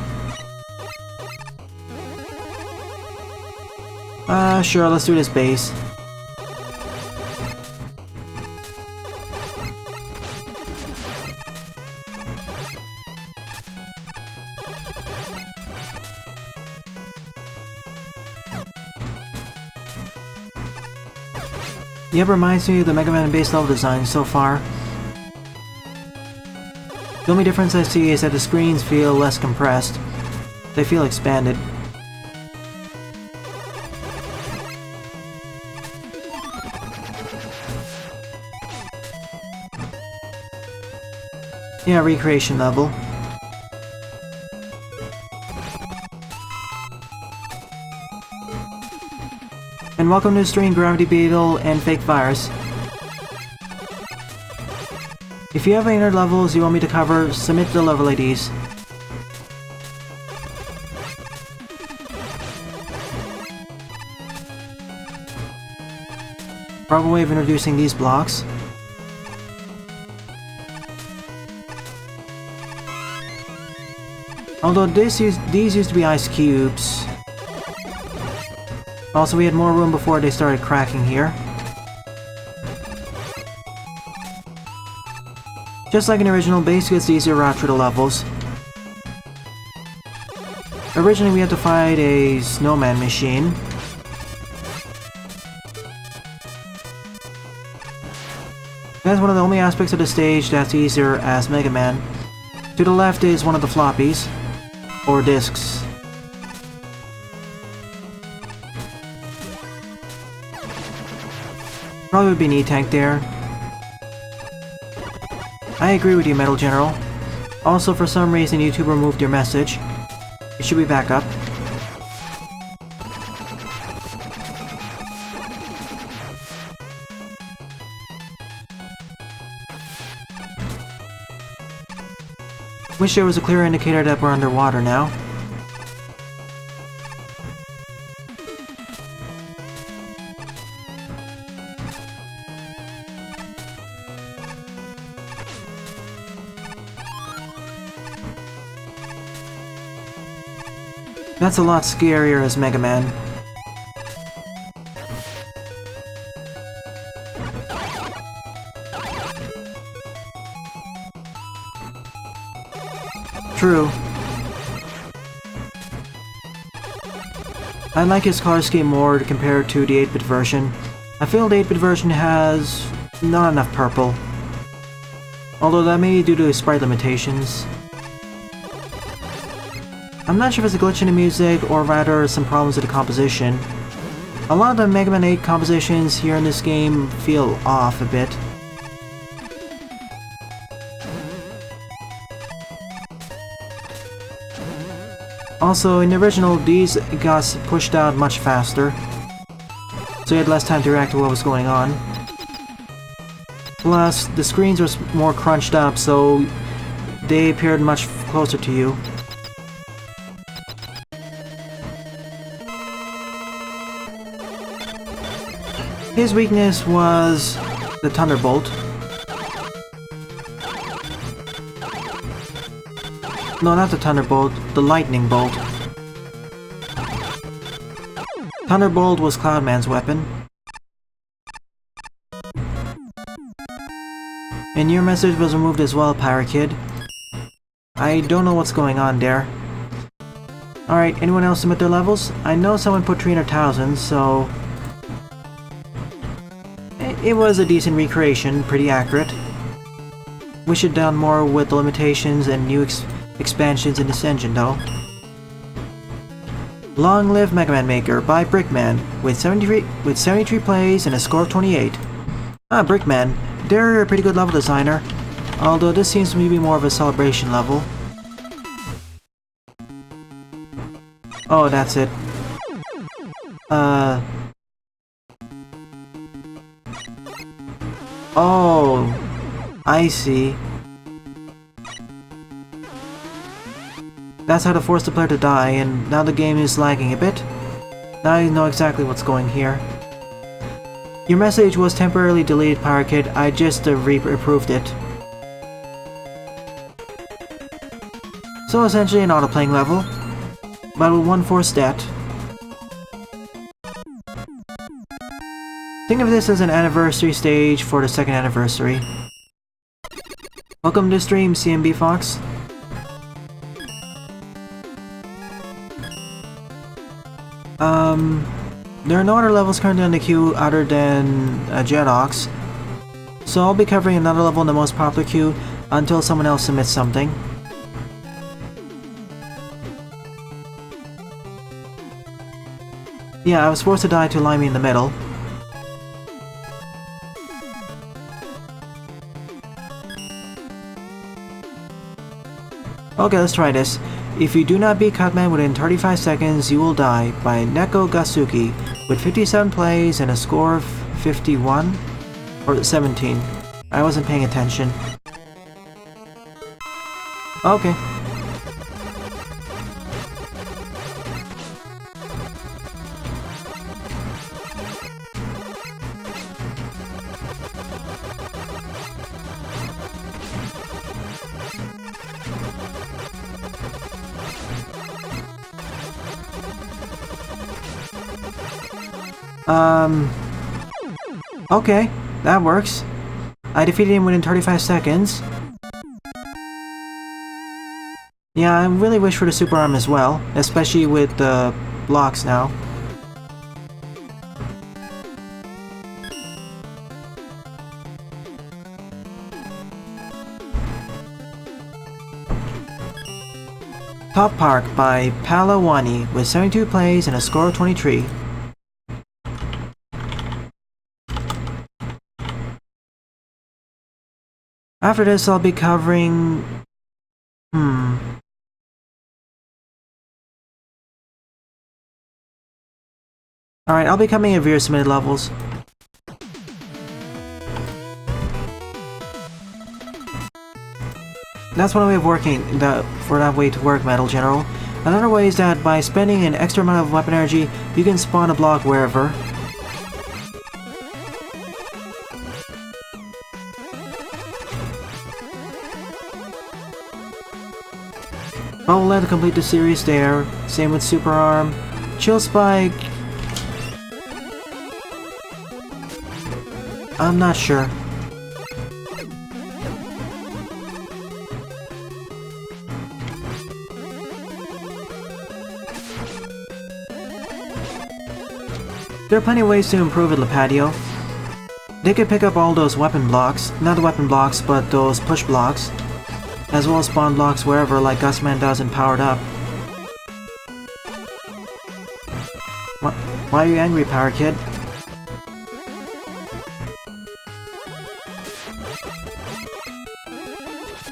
Sure, let's do this base. Yeah, it reminds me of the Mega Man base level design so far. The only difference I see is that the screens feel less compressed. They feel expanded. Yeah, recreation level. And welcome to the stream, Gravity Beetle and Fake Virus. If you have any other levels you want me to cover, submit the level IDs. Proper way of introducing these blocks. Although these used to be ice cubes. Also, we had more room before they started cracking here. Just like an original, base gets easier route through the levels. Originally, we had to fight a snowman machine. That's one of the only aspects of the stage that's easier as Mega Man. To the left is one of the floppies, or discs. Probably would be an E-Tank there. I agree with you, Metal General. Also, for some reason, YouTube removed your message. It should be back up. Wish there was a clear indicator that we're underwater now. That's a lot scarier as Mega Man. True. I like his color scheme more compared to the 8-bit version. I feel the 8-bit version has not enough purple. Although that may be due to sprite limitations. I'm not sure if it's a glitch in the music, or rather some problems with the composition. A lot of the Mega Man 8 compositions here in this game feel off a bit. Also, in the original, these got pushed out much faster, so you had less time to react to what was going on. Plus, the screens were more crunched up, so they appeared much closer to you. His weakness was the Thunderbolt. No, not the Thunderbolt, the Lightning Bolt. Thunderbolt was Cloudman's weapon. And your message was removed as well, Pirate Kid. I don't know what's going on there. Alright, anyone else submit their levels? I know someone put 300,000, so... It was a decent recreation, pretty accurate. Wish it done more with the limitations and new expansions in this engine, though. Long live Mega Man Maker by Brickman, with 73 plays and a score of 28. Ah, Brickman, they're a pretty good level designer, although this seems to me to be more of a celebration level. Oh, that's it. Oh, I see. That's how to force the player to die, and now the game is lagging a bit. Now you know exactly what's going here. Your message was temporarily deleted, Pirate Kid. I just re-approved it. So essentially an auto-playing level, but with one forced stat. Think of this as an anniversary stage for the second anniversary. Welcome to the stream, CMB Fox. There are no other levels currently on the queue other than Jetox, so I'll be covering another level in the most popular queue until someone else submits something. Yeah, I was forced to die to Limey in the middle. Okay, let's try this. If you do not beat Cutman within 35 seconds, you will die, by Nekogasuki, with 57 plays and a score of 51? Or 17. I wasn't paying attention. Okay. Okay, that works. I defeated him within 35 seconds. Yeah, I really wish for the super arm as well, especially with the blocks now. Top Park by Palawani with 72 plays and a score of 23. After this, I'll be covering... Alright, I'll be covering a viewer submitted levels. that's one way of working for that way to work, Metal General. Another way is that by spending an extra amount of weapon energy, you can spawn a block wherever. Bubble Lead to complete the series there. Same with Super Arm. Chill Spike. I'm not sure. There are plenty of ways to improve it, Lipatio. They could pick up all those weapon blocks, not the weapon blocks, but those push blocks, as well as spawn blocks wherever like Cutman does in Powered Up. Why are you angry, Power Kid?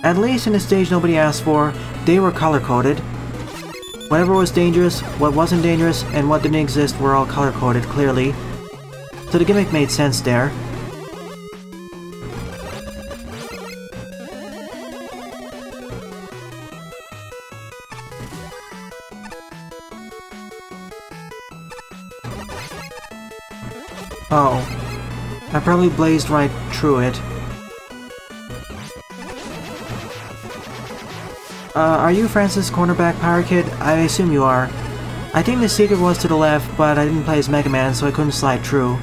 At least in the stage nobody asked for, they were color-coded. Whatever was dangerous, what wasn't dangerous, and what didn't exist were all color-coded clearly. So the gimmick made sense there. Oh. I probably blazed right through it. Are you Francis Cornerback, Power Kid? I assume you are. I think the secret was to the left, but I didn't play as Mega Man, so I couldn't slide through.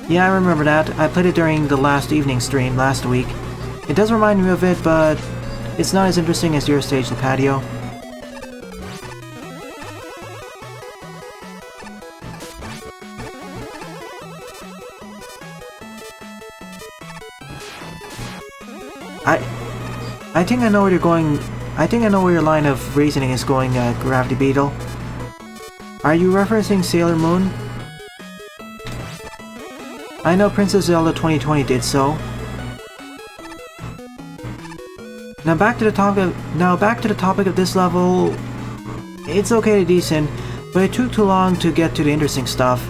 Yeah, I remember that. I played it during the last evening stream last week. It does remind me of it, but it's not as interesting as your stage, Lipatio. I think I know where you're going. I think I know where your line of reasoning is going, Gravity Beetle. Are you referencing Sailor Moon? I know Princess Zelda 2020 did so. Now back to the topic of this level. It's okay to decent, but it took too long to get to the interesting stuff,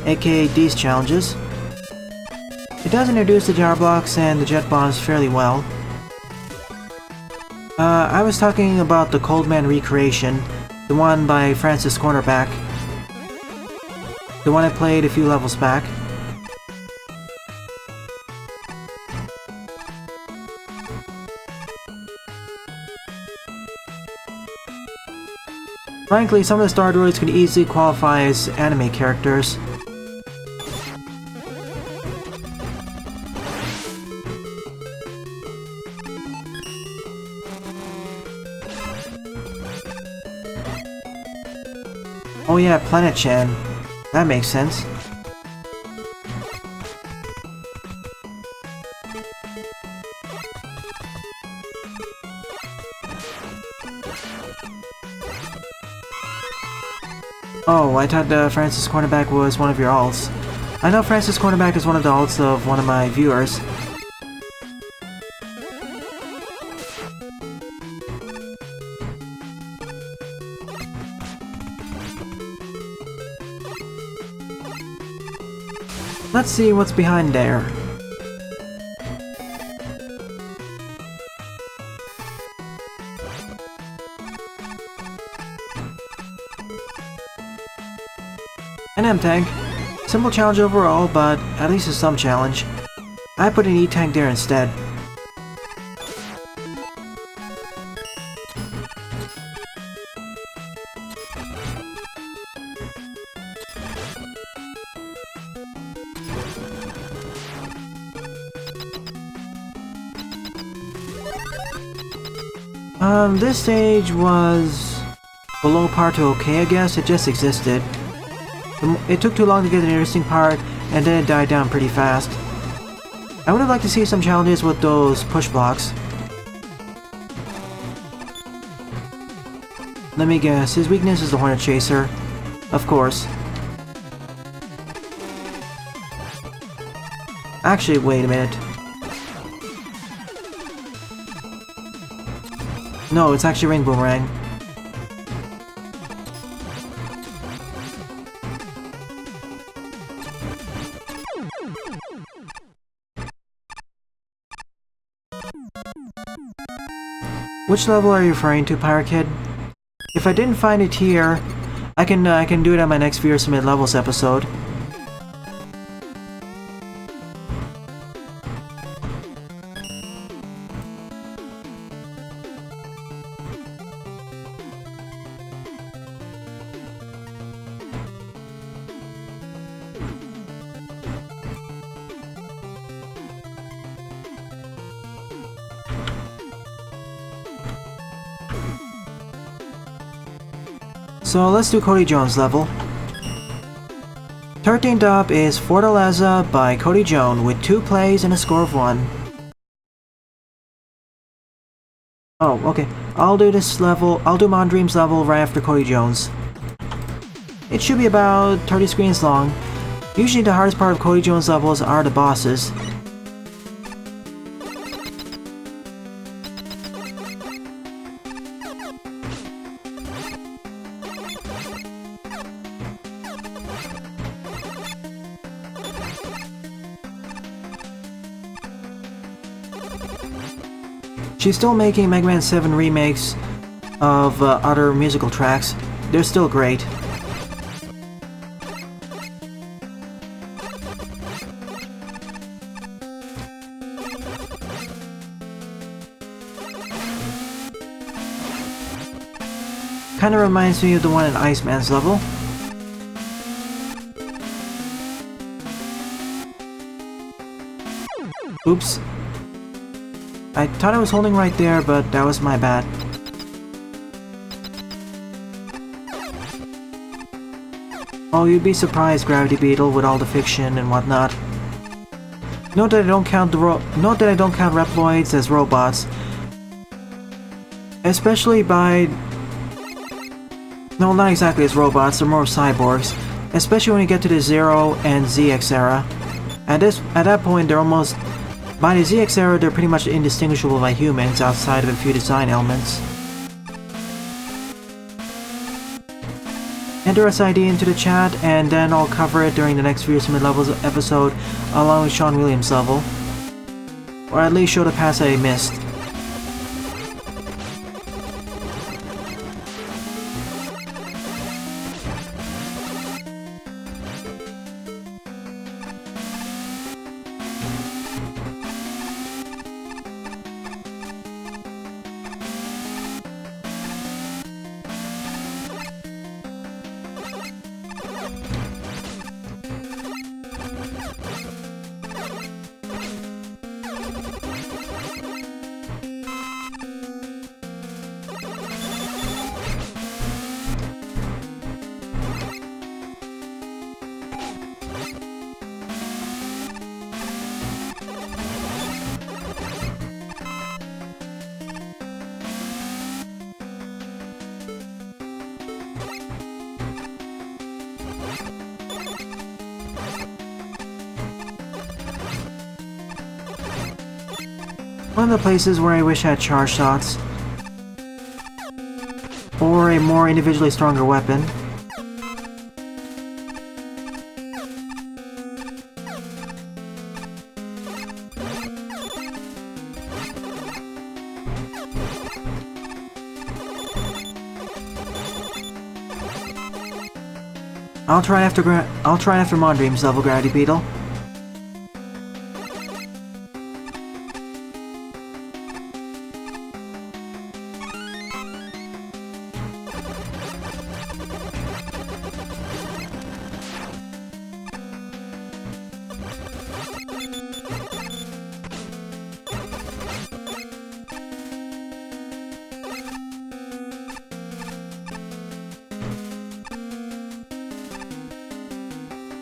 aka these challenges. It does introduce the jar blocks and the jet bombs fairly well. I was talking about the Mega Man Recreation, the one by Francis Cornerback. The one I played a few levels back. Frankly, some of the Star Droids could easily qualify as anime characters. Oh yeah, Planet Chan. That makes sense. Oh, I thought Francis Cornerback was one of your alts. I know Francis Cornerback is one of the alts of one of my viewers. Let's see what's behind there. An M-Tank. Simple challenge overall, but at least it's some challenge. I put an E-Tank there instead. This stage was below par to okay, I guess. It just existed. It took too long to get an interesting part, and then it died down pretty fast. I would have liked to see some challenges with those push blocks. Let me guess, his weakness is the Hornet Chaser. Of course. Actually, wait a minute. No, it's actually Ring Boomerang. Which level are you referring to, Pirate Kid? If I didn't find it here, I can do it on my next Viewer Submit Levels episode. So let's do CODIJOYN's level. 13th up is Fortaleza by CODIJOYN with 2 plays and a score of 1. Oh, okay. I'll do this level, I'll do Mondream's level right after CODIJOYN's. It should be about 30 screens long. Usually the hardest part of CODIJOYN's levels are the bosses. She's still making Mega Man 7 remakes of other musical tracks. They're still great. Kinda reminds me of the one in Iceman's level. Oops. I thought I was holding right there, but that was my bad. Oh, you'd be surprised, Gravity Beetle, with all the fiction and whatnot. Note that I don't count Reploids as robots, especially by... No, not exactly as robots, they're more cyborgs, especially when you get to the Zero and ZX era. At that point, they're almost... By the ZX era, they're pretty much indistinguishable by humans outside of a few design elements. Enter SID into the chat, and then I'll cover it during the next Viewer Submit Levels episode along with Sean Williams' level. Or at least show the pass I missed. One of the places where I wish I had charge shots. Or a more individually stronger weapon. I'll try after Mondream's level, Gravity Beetle.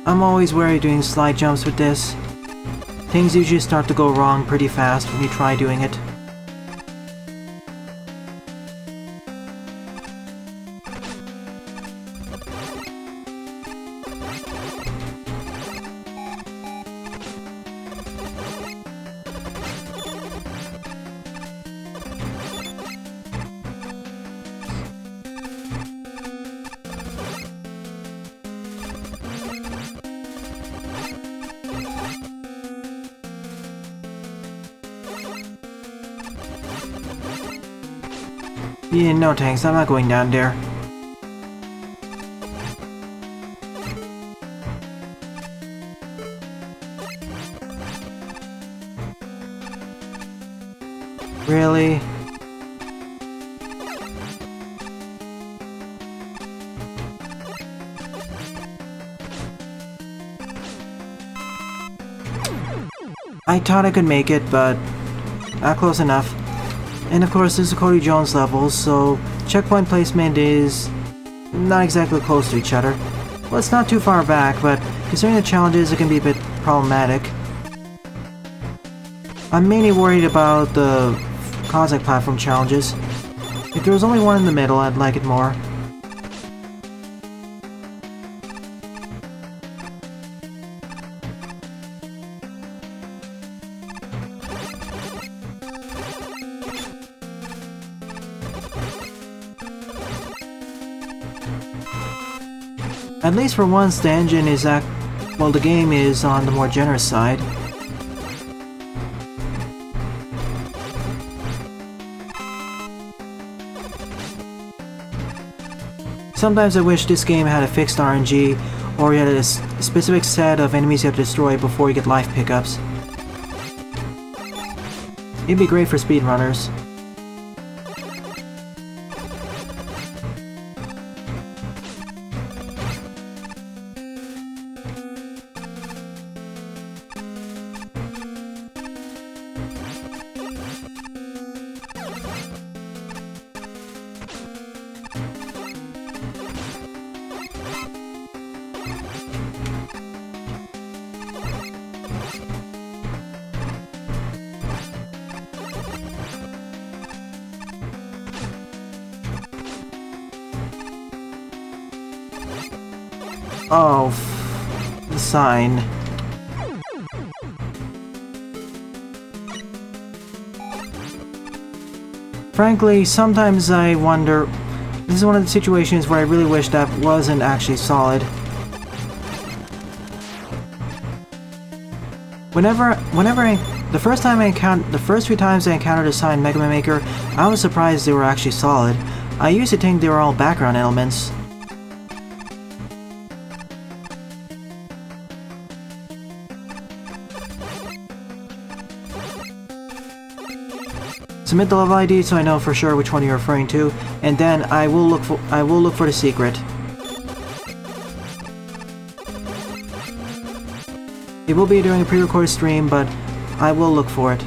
I'm always wary doing slide jumps with this. Things usually start to go wrong pretty fast when you try doing it. Yeah, no thanks, I'm not going down there. Really? I thought I could make it, but not close enough. And of course, this is CODIJOYN's level, so checkpoint placement is not exactly close to each other. Well, it's not too far back, but considering the challenges, it can be a bit problematic. I'm mainly worried about the Cossack platform challenges. If there was only one in the middle, I'd like it more. At least for once, the engine is well, the game is on the more generous side. Sometimes I wish this game had a fixed RNG, or you had a specific set of enemies you have to destroy before you get life pickups. It'd be great for speedrunners. Oh, the sign. Frankly, sometimes I wonder... This is one of the situations where I really wish that wasn't actually solid. The first few times I encountered a sign Mega Man Maker, I was surprised they were actually solid. I used to think they were all background elements. Submit the level ID so I know for sure which one you're referring to, and then I will look for the secret. It will be during a pre-recorded stream, but I will look for it.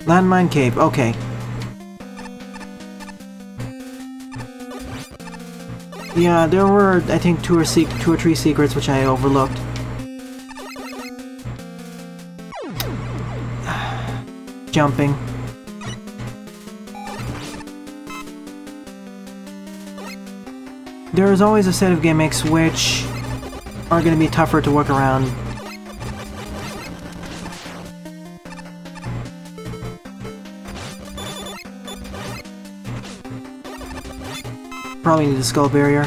Landmine Cave, okay. Yeah, there were, I think, two or three secrets which I overlooked. Jumping. There is always a set of gimmicks which are going to be tougher to work around. Probably need a skull barrier.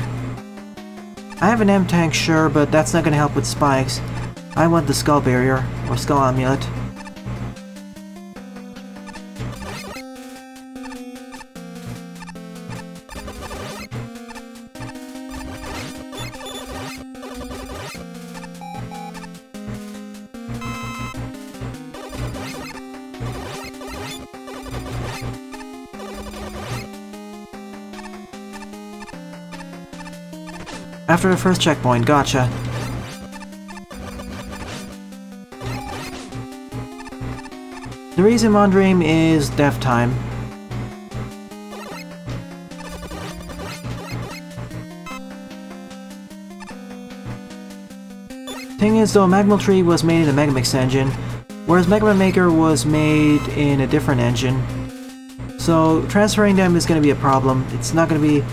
I have an M-tank, sure, but that's not gonna help with spikes. I want the skull barrier, or skull amulet. After the first checkpoint, gotcha. The reason I'm on Dream is death time. Thing is though, Magmal Tree was made in the Mega Mix engine, whereas Mega Man Maker was made in a different engine. So transferring them is going to be a problem. It's not going to be...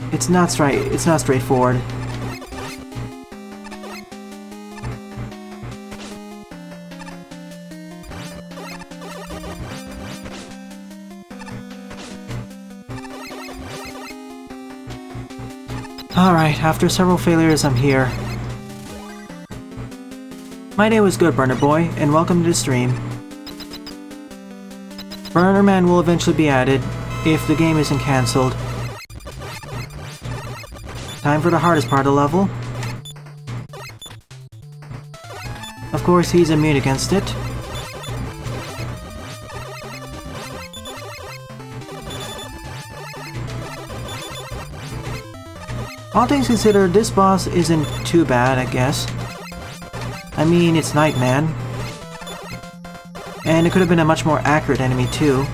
It's not straightforward. Alright, after several failures, I'm here. My name is Good Burner Boy, and welcome to the stream. Burner Man will eventually be added, if the game isn't cancelled. Time for the hardest part of the level. Of course, he's immune against it. All things considered, this boss isn't too bad, I guess. I mean, it's Nightman. And it could have been a much more accurate enemy, too.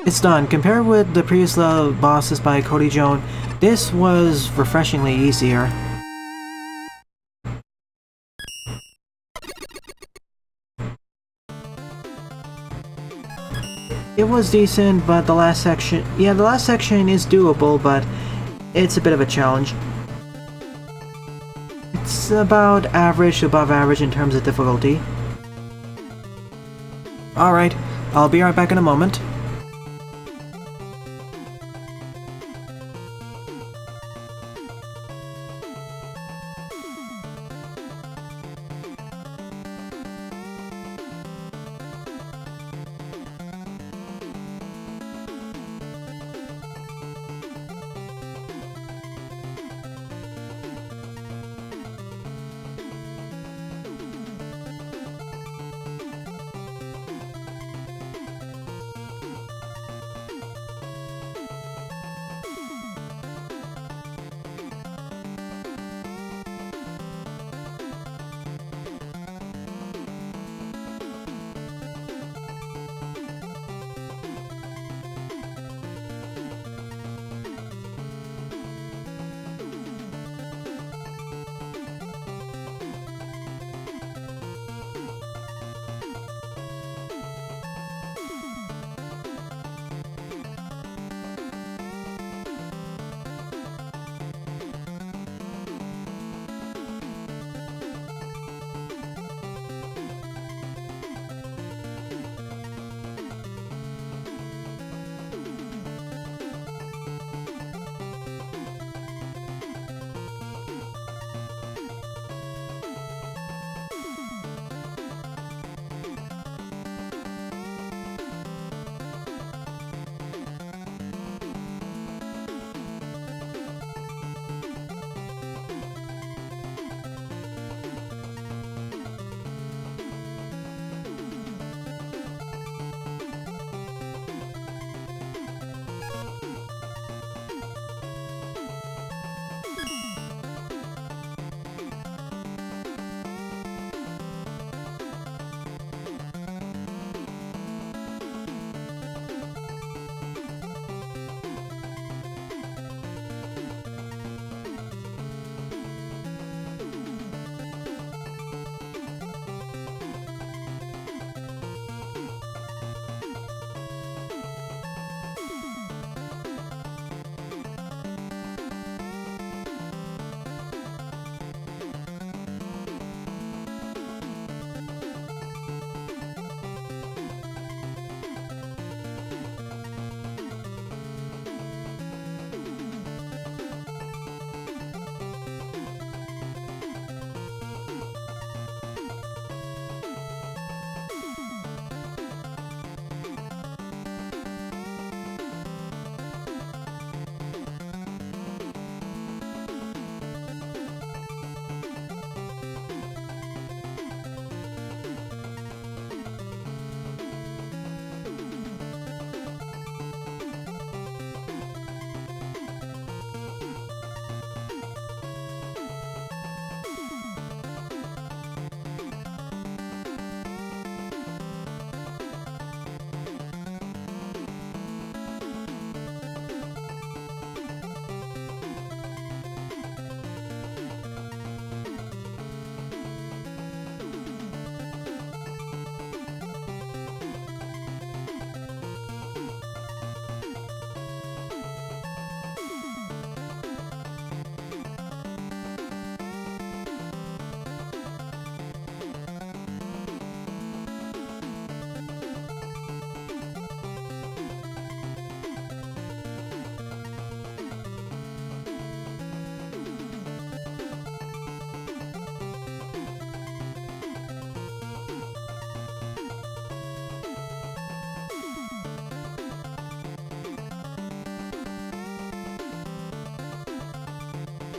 It's done. Compared with the previous bosses by CODIJOYN, this was refreshingly easier. It was decent, but the last section is doable, but it's a bit of a challenge. It's about average to above average in terms of difficulty. Alright, I'll be right back in a moment.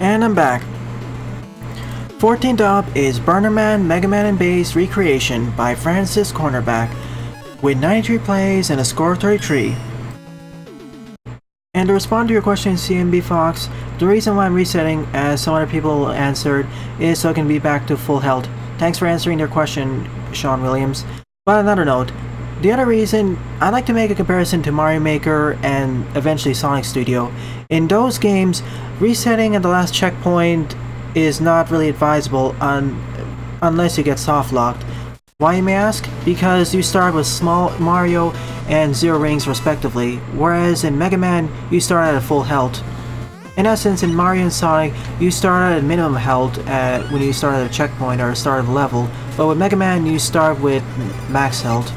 And I'm back. 14th up is Burner Man Mega Man MB Recreation by Francis Cornerback, with 93 plays and a score of 33. And to respond to your question, CMB Fox, the reason why I'm resetting, as some other people answered, is so I can be back to full health. Thanks for answering their question, Sean Williams. But on another note, the other reason, I'd like to make a comparison to Mario Maker and eventually Sonic Studio. In those games, resetting at the last checkpoint is not really advisable unless you get soft locked. Why, you may ask? Because you start with Small Mario and Zero Rings respectively, whereas in Mega Man you start at full health. In essence, in Mario and Sonic, you start at minimum health when you start at a checkpoint or start of a level, but with Mega Man you start with max health.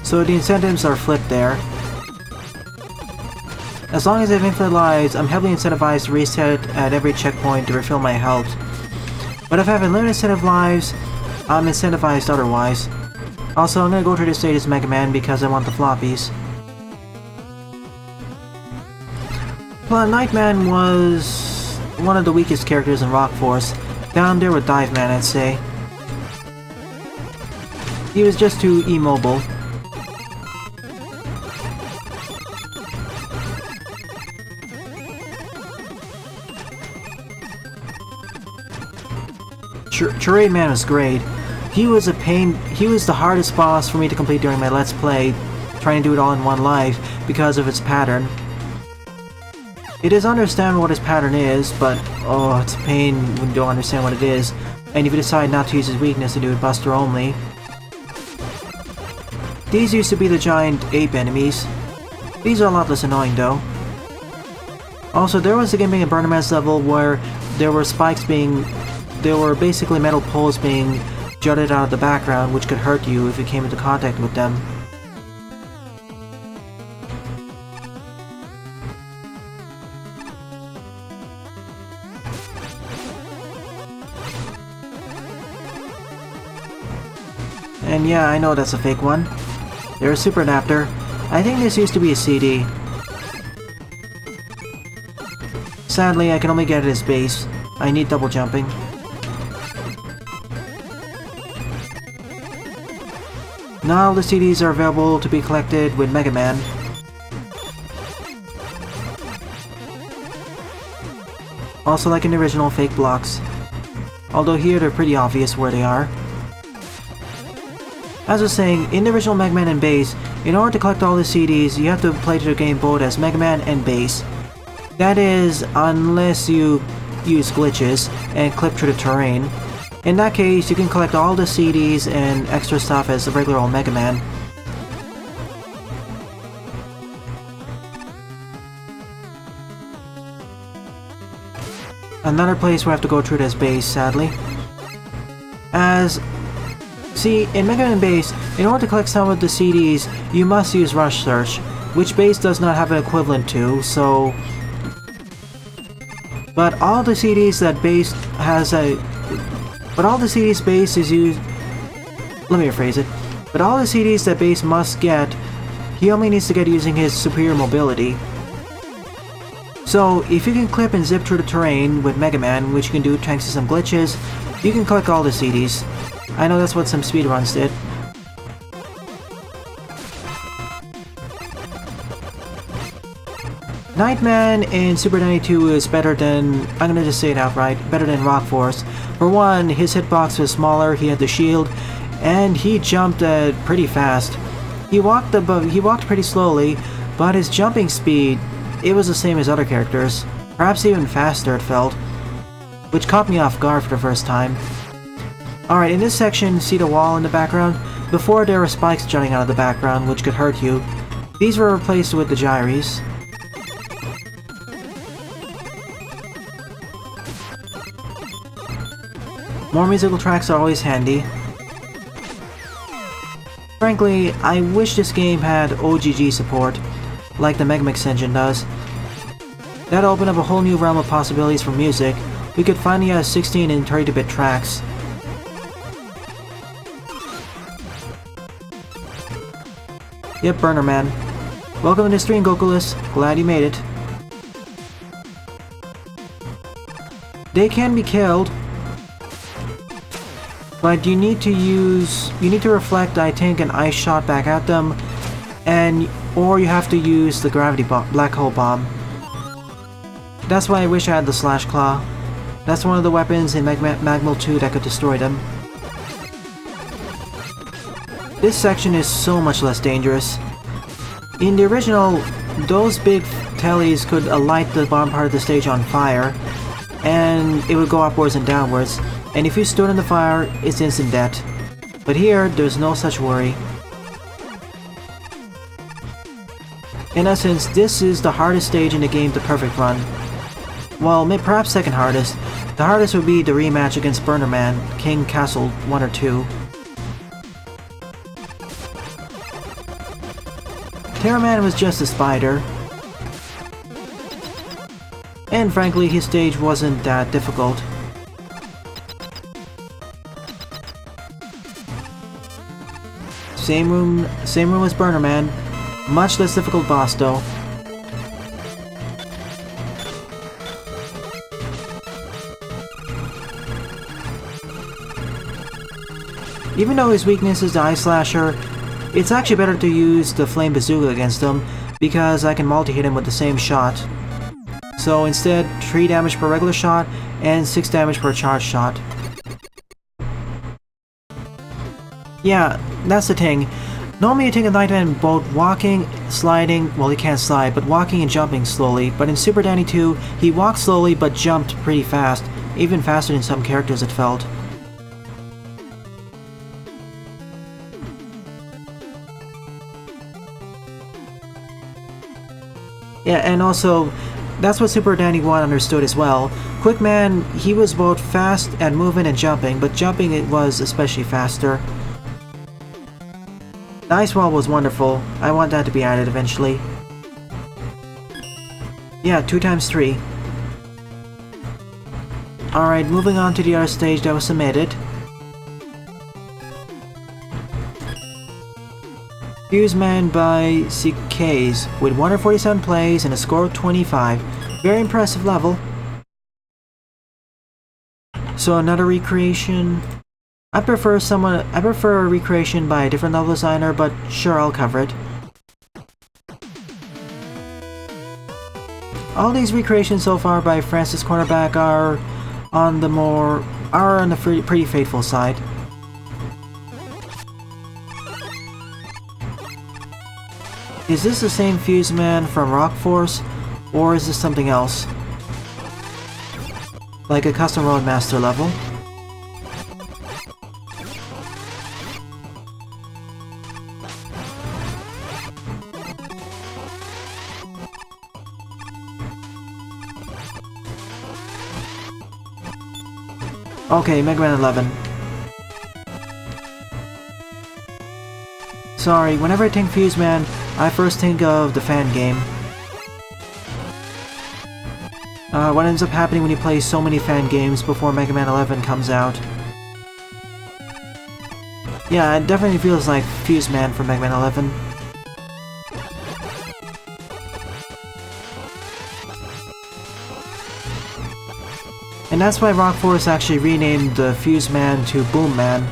So the incentives are flipped there. As long as I have infinite lives, I'm heavily incentivized to reset at every checkpoint to refill my health. But if I have a limited set of lives, I'm incentivized otherwise. Also, I'm gonna go through this stage as Mega Man because I want the floppies. Nightman was one of the weakest characters in Rock Force, down there with Dive Man, I'd say. He was just too immobile. Charade Man was great. He was a pain. He was the hardest boss for me to complete during my Let's Play, trying to do it all in one life because of its pattern. It is understandable what his pattern is, but oh, it's a pain when you don't understand what it is, and if you decide not to use his weakness to do it Buster only. These used to be the giant ape enemies. These are a lot less annoying though. Also, there was a gimmick in Burner Man's level where there were basically metal poles being jutted out of the background, which could hurt you if you came into contact with them. And yeah, I know that's a fake one. They're a super adapter. I think this used to be a CD. Sadly, I can only get it as base. I need double jumping. Not all the CDs are available to be collected with Mega Man. Also, like in the original, fake blocks. Although here they're pretty obvious where they are. As I was saying, in the original Mega Man and Base, in order to collect all the CDs, you have to play to the game both as Mega Man and Base. That is, unless you use glitches and clip through the terrain. In that case, you can collect all the CDs and extra stuff as the regular old Mega Man. Another place where I have to go through this base, sadly. See, in Mega Man Base, in order to collect some of the CDs, you must use Rush Search, which Base does not have an equivalent to, so... But all the CDs that Base has But all the CDs Base is used... Let me rephrase it. But all the CDs that Base must get, he only needs to get using his superior mobility. So, if you can clip and zip through the terrain with Mega Man, which you can do thanks to some glitches, you can collect all the CDs. I know that's what some speedruns did. Nightman in Super 92 is better than, I'm gonna just say it outright, better than Rock Force. For one, his hitbox was smaller, he had the shield, and he jumped pretty fast. He walked pretty slowly, but his jumping speed, it was the same as other characters. Perhaps even faster, it felt. Which caught me off guard for the first time. Alright, in this section, see the wall in the background? Before, there were spikes jutting out of the background, which could hurt you. These were replaced with the gyres. More musical tracks are always handy. Frankly, I wish this game had OGG support, like the Mega Mix engine does. That'd open up a whole new realm of possibilities for music. We could finally have 16 and 32-bit tracks. Yep, Burner Man. Welcome to the stream, Gokulus. Glad you made it. They can be killed, but you need to reflect, I think, an ice shot back at them, or you have to use the gravity black hole bomb. That's why I wish I had the Slash Claw. That's one of the weapons in Magmal 2 that could destroy them. This section is so much less dangerous. In the original, those big tellies could alight the bottom part of the stage on fire, and it would go upwards and downwards, and if you stood in the fire, it's instant death. But here, there's no such worry. In essence, this is the hardest stage in the game to perfect run. Well, perhaps second hardest. The hardest would be the rematch against Burner Man, King Castle 1 or 2. Terror Man was just a spider. And frankly, his stage wasn't that difficult. Same room as Burner Man. Much less difficult boss though. Even though his weakness is the Ice Slasher, it's actually better to use the Flame Bazooka against him, because I can multi-hit him with the same shot. So instead, 3 damage per regular shot, and 6 damage per charge shot. Yeah, that's the thing. Normally you take a Nightman both walking, sliding, well he can't slide, but walking and jumping slowly, but in Super Danny 2, he walked slowly but jumped pretty fast, even faster than some characters it felt. Yeah, and also, that's what Super Danny 1 understood as well. Quickman, he was both fast at moving and jumping, but jumping it was especially faster. The Ice Wall was wonderful. I want that to be added eventually. Yeah, 2 times 3. Alright, moving on to the other stage that was submitted. Fuse Man by Sekaiz with 147 plays and a score of 25. Very impressive level. So another recreation. I prefer a recreation by a different level designer, but sure, I'll cover it. All these recreations so far by Francis Cornerback are on the pretty faithful side. Is this the same Fuse Man from Rock Force, or is this something else? Like a custom Roadmaster level? Okay, Mega Man 11. Sorry, whenever I think Fuse Man, I first think of the fan game. What ends up happening when you play so many fan games before Mega Man 11 comes out. Yeah, it definitely feels like Fuse Man from Mega Man 11. And that's why Rock Force actually renamed the Fuse Man to Boom Man.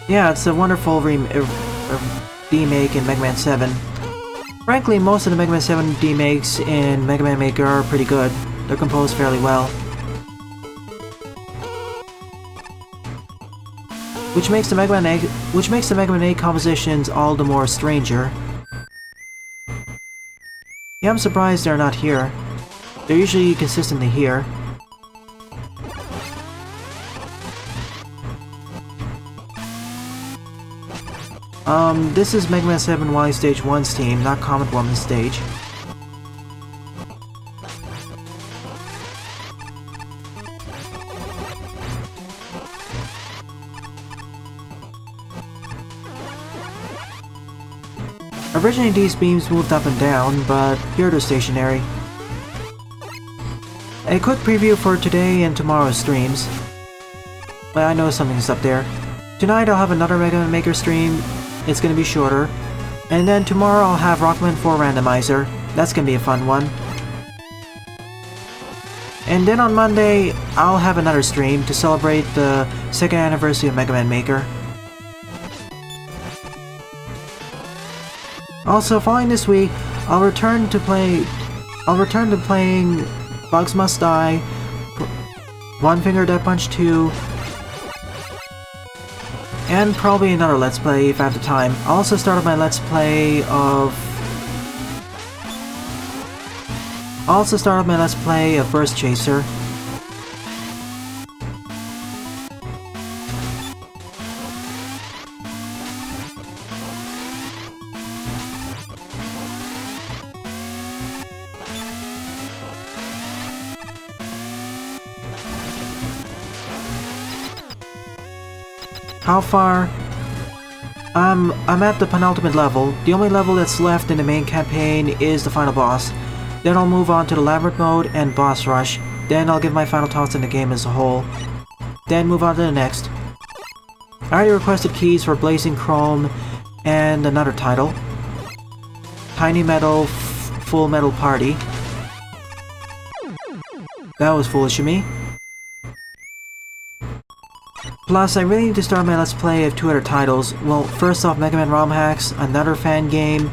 Yeah, it's a wonderful remake in Mega Man 7. Frankly, most of the Mega Man 7 remakes in Mega Man Maker are pretty good. They're composed fairly well. Which makes the Mega Man 8 compositions all the more stranger. Yeah, I'm surprised they're not here. They're usually consistently here. This is Mega Man 7 Wily Stage 1's team, not Comet Woman's stage. Originally these beams moved up and down, but here they're stationary. A quick preview for today and tomorrow's streams. Well, I know something's up there. Tonight I'll have another Mega Man Maker stream. It's gonna be shorter. And then tomorrow I'll have Rockman 4 Randomizer. That's gonna be a fun one. And then on Monday, I'll have another stream to celebrate the 2nd anniversary of Mega Man Maker. Also, following this week, I'll return to playing Bugs Must Die, One Finger Death Punch 2, and probably another Let's Play if I have the time. I'll also start up my Let's Play of Burst Chaser. How far? I'm at the penultimate level. The only level that's left in the main campaign is the final boss. Then I'll move on to the Labyrinth mode and boss rush. Then I'll give my final thoughts on the game as a whole. Then move on to the next. I already requested keys for Blazing Chrome and another title. Tiny Metal Full Metal Party. That was foolish of me. Plus, I really need to start my Let's Play of 2 other titles. Well, first off, Mega Man ROM Hacks, another fan game.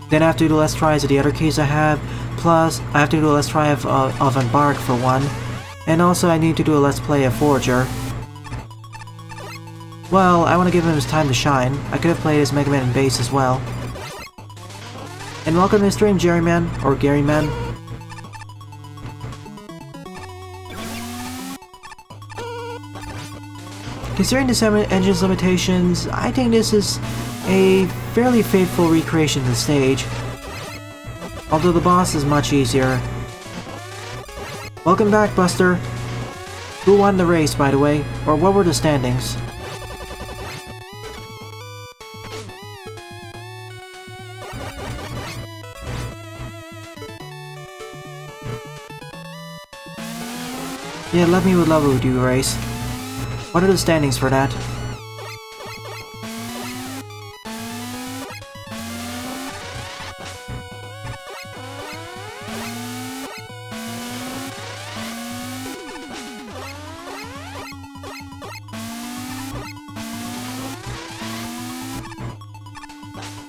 Then I have to do Let's Tries of the other keys I have. Plus, I have to do a Let's Try of Embark for one. And also, I need to do a Let's Play of Forager. Well, I want to give him his time to shine. I could have played as Mega Man in Bass as well. And welcome to the stream, Jerryman, or Garyman. Considering the 7 engine's limitations, I think this is a fairly faithful recreation of the stage. Although the boss is much easier. Welcome back, Buster. Who won the race, by the way? Or what were the standings? Yeah, Love Me Would Love Would Do race. What are the standings for that?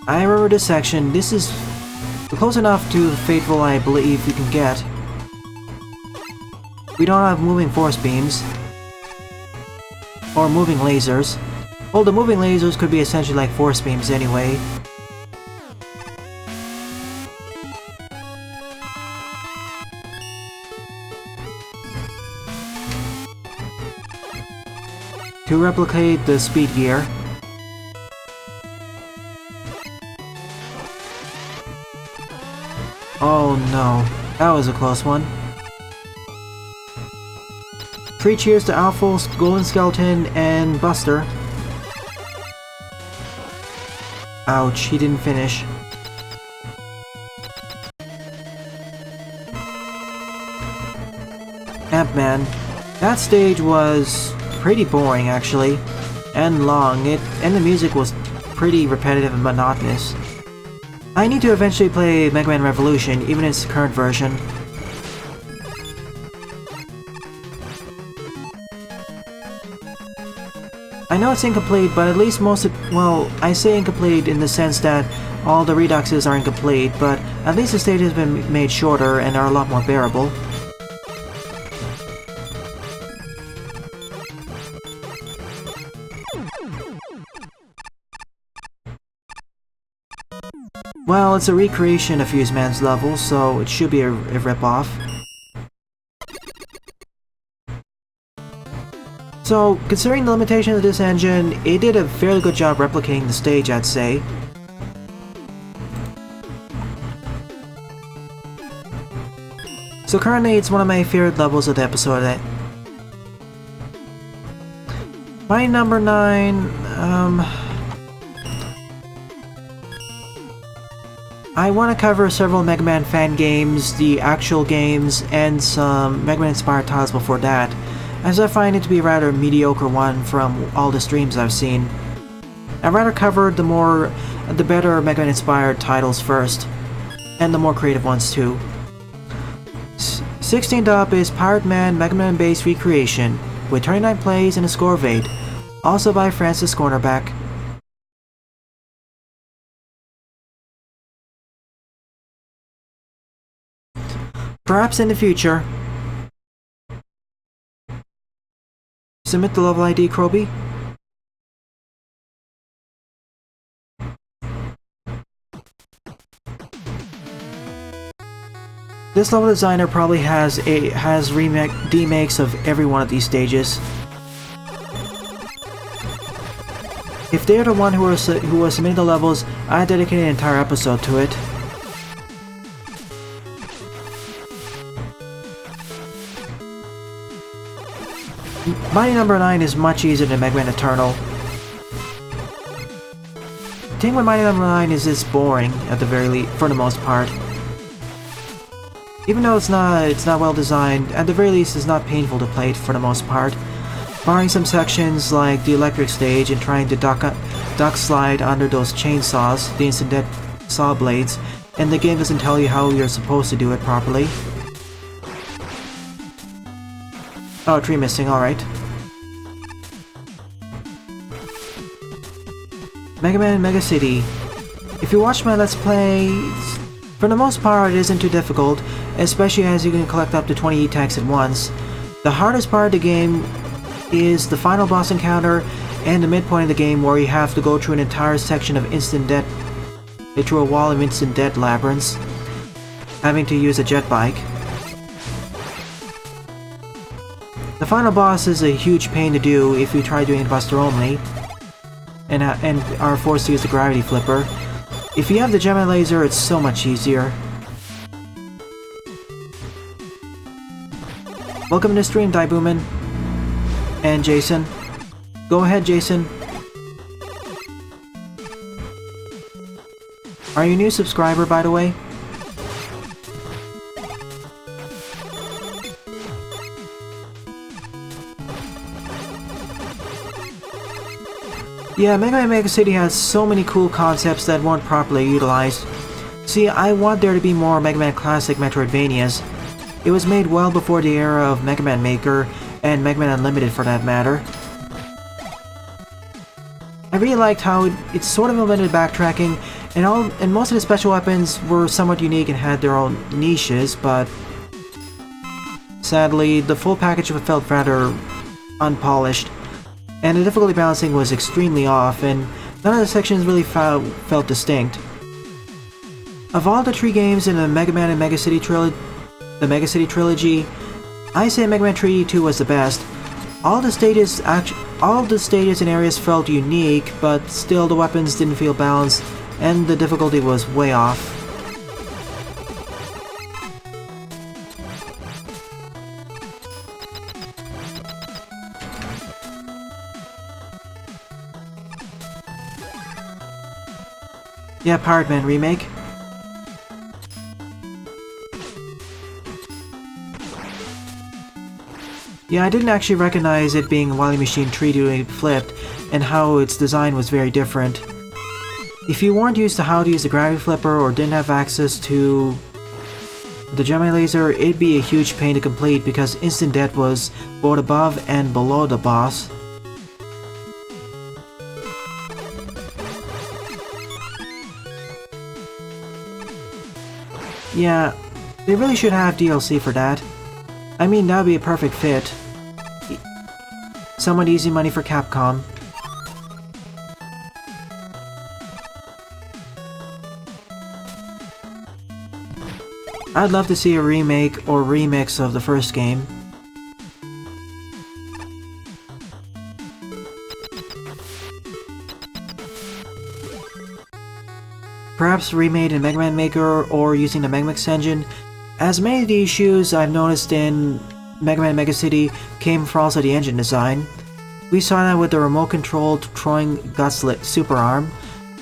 I remember this section. This is close enough to Faithful I believe you can get. We don't have moving force beams. Or moving lasers. Well, the moving lasers could be essentially like force beams anyway. To replicate the speed gear. Oh no, that was a close one. 3 cheers to Alphos, Golden Skeleton, and Buster. Ouch, he didn't finish. Ant-Man. That stage was pretty boring, actually. And long. And the music was pretty repetitive and monotonous. I need to eventually play Mega Man Revolution, even in its current version. I know it's incomplete, but at least most of— well, I say incomplete in the sense that all the reduxes are incomplete, but at least the stages have been made shorter and are a lot more bearable. Well, it's a recreation of Fuse Man's level, so it should be a rip-off. So, considering the limitations of this engine, it did a fairly good job replicating the stage, I'd say. So currently, it's one of my favorite levels of the episode. My number 9, I want to cover several Mega Man fan games, the actual games, and some Mega Man inspired titles before that, as I find it to be a rather mediocre one from all the streams I've seen. I'd rather cover the better Mega Man inspired titles first, and the more creative ones too. 16th up is Pirate Man Mega Man Base Recreation, with 29 plays and a score of 8, also by Francis Cornerback. Perhaps in the future. Submit the level ID, Croby. This level designer probably has remakes of every one of these stages. If they're the one who was submitting the levels, I dedicate an entire episode to it. Mighty number 9 is much easier than Mega Man Eternal. The thing with Mighty number 9 is it's boring at the very least, for the most part. Even though it's not well designed, at the very least it's not painful to play for the most part. Barring some sections like the electric stage and trying to duck slide under those chainsaws, the instant death saw blades, and the game doesn't tell you how you're supposed to do it properly. Oh, tree missing, alright. Mega Man Mega City. If you watch my Let's Plays, for the most part it isn't too difficult, especially as you can collect up to 20 E-Techs at once. The hardest part of the game is the final boss encounter and the midpoint of the game where you have to go through an entire section of instant death, through a wall of instant death labyrinths, having to use a jet bike. The final boss is a huge pain to do if you try doing it Buster only, and are forced to use the gravity flipper. If you have the Gemini laser, it's so much easier. Welcome to the stream, Daibuman. And Jason. Go ahead, Jason. Are you a new subscriber, by the way? Yeah, Mega Man Mega City has so many cool concepts that weren't properly utilized. See, I want there to be more Mega Man Classic Metroidvanias. It was made well before the era of Mega Man Maker, and Mega Man Unlimited for that matter. I really liked how it sort of implemented backtracking, and most of the special weapons were somewhat unique and had their own niches, but sadly, the full package felt rather unpolished, and the difficulty balancing was extremely off, and none of the sections really felt distinct. Of all the 3 games in the Mega Man and Mega City trilogy, I say Mega Man 3D 2 was the best. All the stages and areas felt unique, but still the weapons didn't feel balanced, and the difficulty was way off. Yeah, Pirate Man remake. Yeah, I didn't actually recognize it being Wily Machine 3D flipped, and how its design was very different. If you weren't used to how to use the gravity flipper or didn't have access to the Gemini laser, it'd be a huge pain to complete because instant death was both above and below the boss. Yeah, they really should have DLC for that. I mean, that would be a perfect fit. Somewhat easy money for Capcom. I'd love to see a remake or remix of the first game. Perhaps remade in Mega Man Maker or using the MegaMix engine, as many of the issues I've noticed in Mega Man Mega City came from also the engine design. We saw that with the remote-controlled Troing Gutslit Super Arm,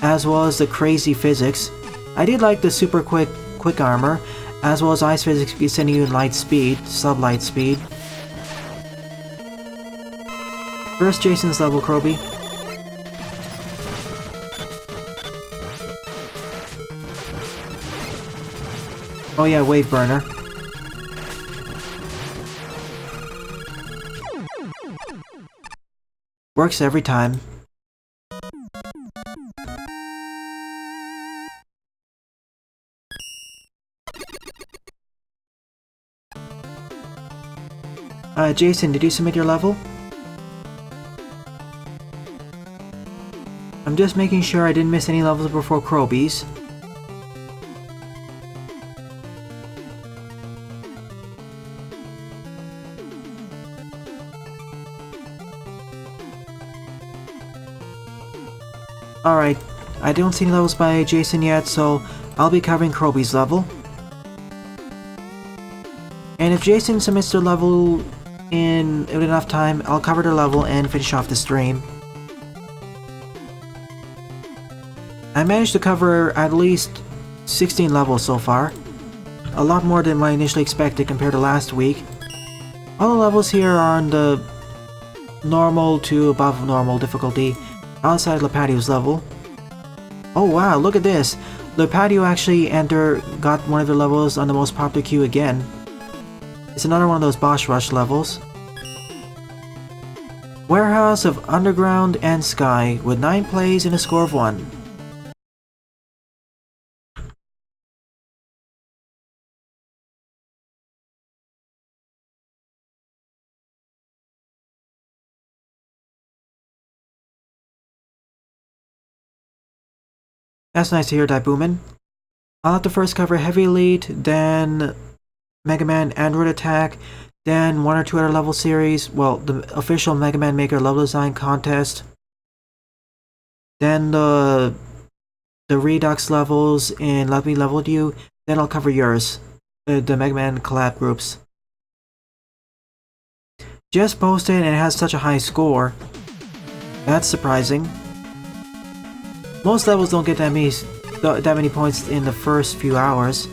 as well as the crazy physics. I did like the super quick armor, as well as ice physics sending you light speed, sub-light speed. First Jason's level, Croby. Oh yeah, Wave Burner. Works every time. Jason, did you submit your level? I'm just making sure I didn't miss any levels before Croby's. Alright, I don't see any levels by Jason yet, so I'll be covering Croby's level. And if Jason submits their level in enough time, I'll cover their level and finish off the stream. I managed to cover at least 16 levels so far. A lot more than I initially expected compared to last week. All the levels here are on the normal to above normal difficulty, outside Lipatio's level. Oh wow, look at this! Lipatio actually got one of their levels on the most popular queue again. It's another one of those boss rush levels. Warehouse of Underground and Sky with 9 plays and a score of 1. That's nice to hear, Daibuman. I'll have to first cover Heavy Elite, then Mega Man Android Attack, then 1 or 2 other level series, well, the official Mega Man Maker level design contest, then the Redux levels in Let Me Level You, then I'll cover yours, the Mega Man collab groups. Just posted and it has such a high score. That's surprising. Most levels don't get that many points in the first few hours.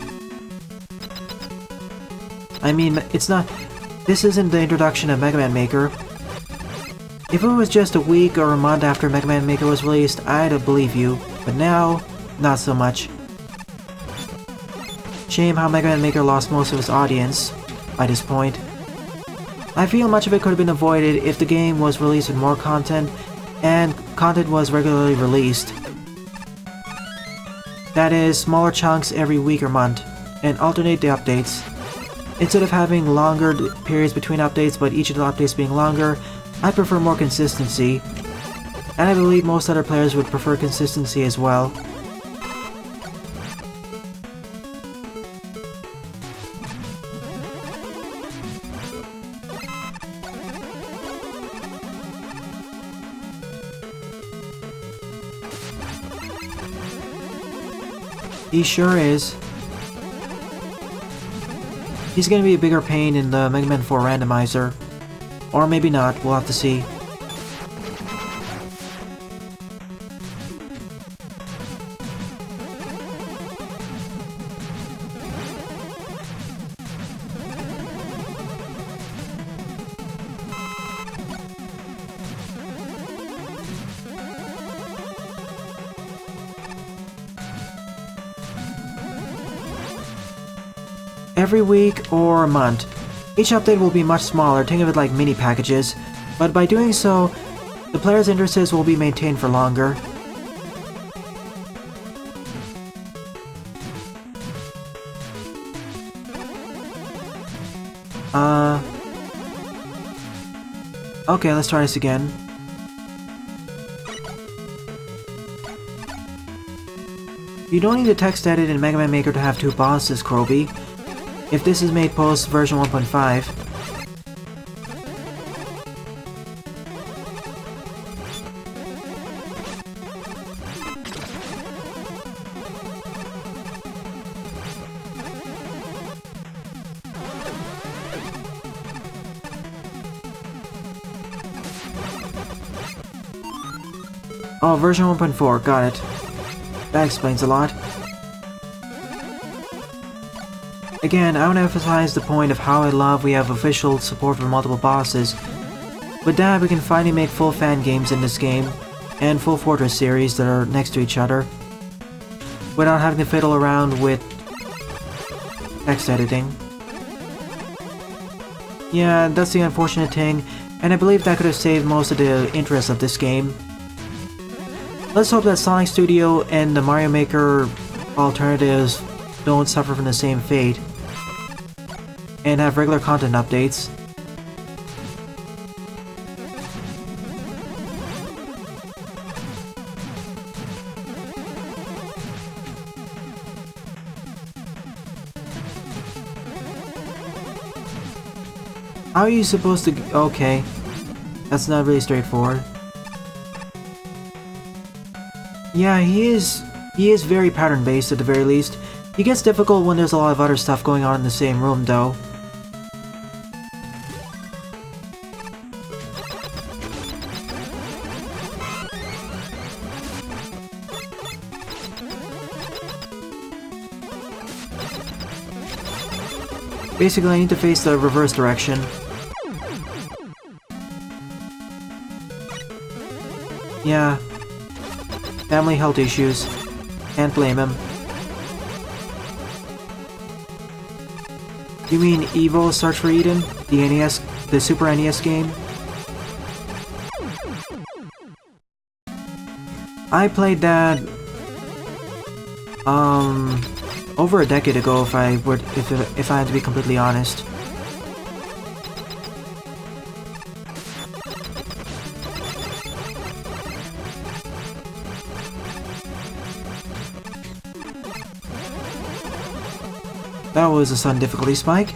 I mean, this isn't the introduction of Mega Man Maker. If it was just a week or a month after Mega Man Maker was released, I'd believe you, but now, not so much. Shame how Mega Man Maker lost most of its audience by this point. I feel much of it could have been avoided if the game was released with more content, and content was regularly released. That is, smaller chunks every week or month, and alternate the updates. Instead of having longer periods between updates, but each of the updates being longer, I prefer more consistency. And I believe most other players would prefer consistency as well. He sure is. He's gonna be a bigger pain in the Mega Man 4 randomizer. Or maybe not, we'll have to see. Every week or a month. Each update will be much smaller, think of it like mini packages, but by doing so, the player's interests will be maintained for longer. Okay, let's try this again. You don't need the text edit in Mega Man Maker to have 2 bosses, Croby. If this is made post version 1.5. Oh, version 1.4, got it. That explains a lot. Again, I want to emphasize the point of how I love we have official support for multiple bosses. With that, we can finally make full fan games in this game, and full Fortress series that are next to each other, without having to fiddle around with text editing. Yeah, that's the unfortunate thing, and I believe that could have saved most of the interest of this game. Let's hope that Sonic Studio and the Mario Maker alternatives don't suffer from the same fate, and have regular content updates. How are you supposed to... Okay. That's not really straightforward. Yeah, he is very pattern-based at the very least. He gets difficult when there's a lot of other stuff going on in the same room, though. Basically, I need to face the reverse direction. Yeah. Family health issues. Can't blame him. You mean Evo Search for Eden? The Super NES game? I played that over a decade ago, if I had to be completely honest. That was a sudden difficulty spike.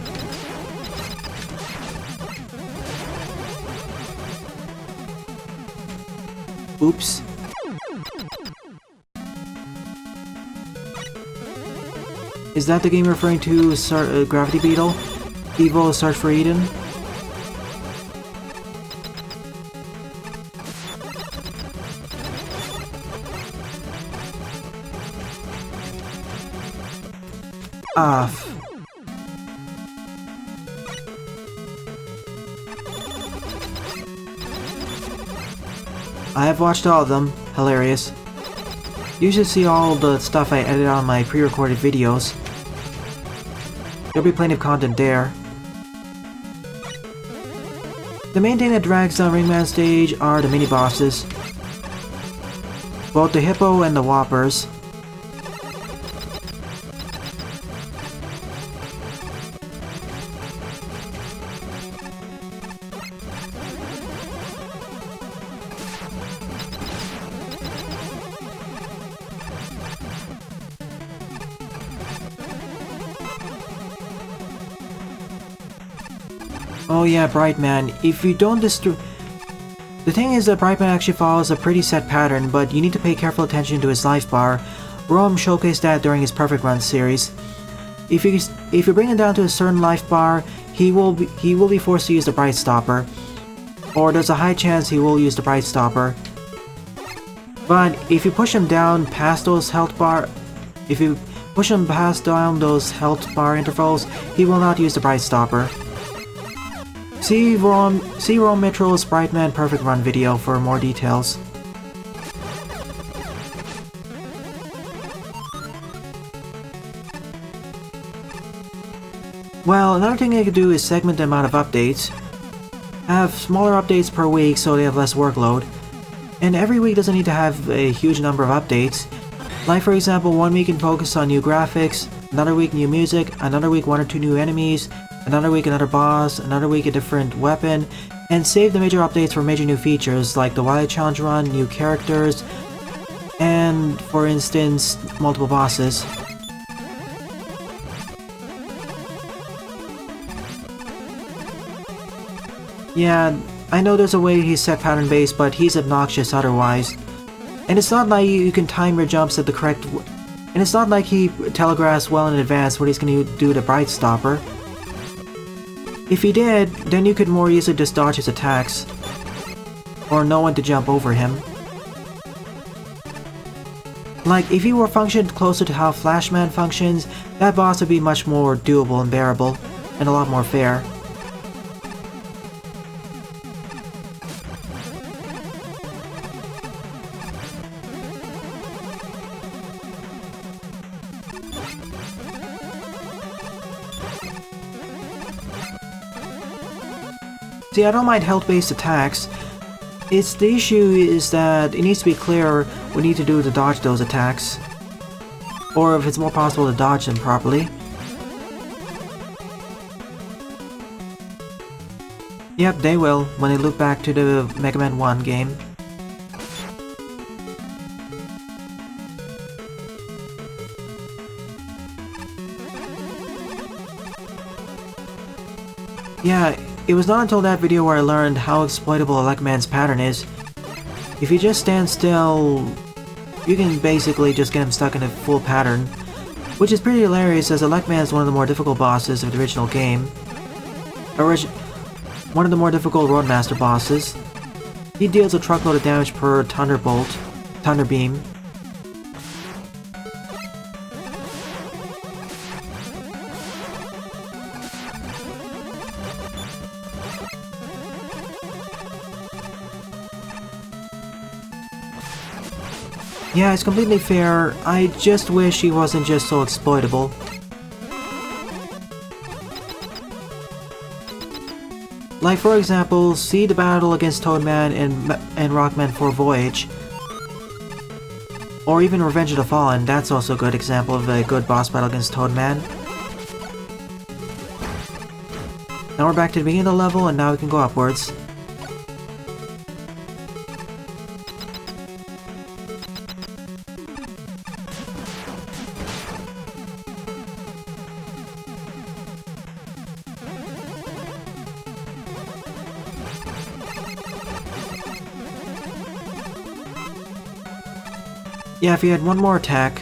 Oops. Is that the game referring to Gravity Beetle? Evo Search for Eden? I have watched all of them. Hilarious. You should see all the stuff I edit on my pre-recorded videos. There'll be plenty of content there. The main thing that drags down Ringman stage are the mini-bosses. Both the Hippo and the Whoppers. Oh yeah, Brightman. If you don't destroy... The thing is that Brightman actually follows a pretty set pattern, but you need to pay careful attention to his life bar. Rome showcased that during his Perfect Run series. If you bring him down to a certain life bar, he will be forced to use the Bright Stopper. Or there's a high chance he will use the Bright Stopper. But if you push him down past those health bar... If you push him past down those health bar intervals, he will not use the Bright Stopper. See Rome Metro's Brightman Perfect Run video for more details. Well, another thing they could do is segment the amount of updates. Have smaller updates per week so they have less workload. And every week doesn't need to have a huge number of updates. Like for example, one week can focus on new graphics, another week new music, another week 1 or 2 new enemies, another week another boss, another week a different weapon, and save the major updates for major new features like the Wile Challenge Run, new characters, and, for instance, multiple bosses. Yeah, I know there's a way he's set pattern based, but he's obnoxious otherwise. And it's not like you can time your jumps at the correct and it's not like he telegraphs well in advance what he's going to do with the Bright Stopper. If he did, then you could more easily just dodge his attacks. Or know when to jump over him. Like, if he were functioned closer to how Flashman functions, that boss would be much more doable and bearable, and a lot more fair. See, I don't mind health-based attacks. It's the issue is that it needs to be clear what we need to do to dodge those attacks. Or if it's more possible to dodge them properly. Yep, they will, when they loop back to the Mega Man 1 game. Yeah, it was not until that video where I learned how exploitable Elecman's pattern is. If you just stand still, you can basically just get him stuck in a full pattern, which is pretty hilarious as Elecman is one of the more difficult bosses of the original game. One of the more difficult Roadmaster bosses. He deals a truckload of damage per Thunder Beam. Yeah, it's completely fair. I just wish he wasn't just so exploitable. Like for example, see the battle against Toadman and Rockman 4 Voyage. Or even Revenge of the Fallen, that's also a good example of a good boss battle against Toadman. Now we're back to the beginning of the level and now we can go upwards. Yeah, if he had one more attack,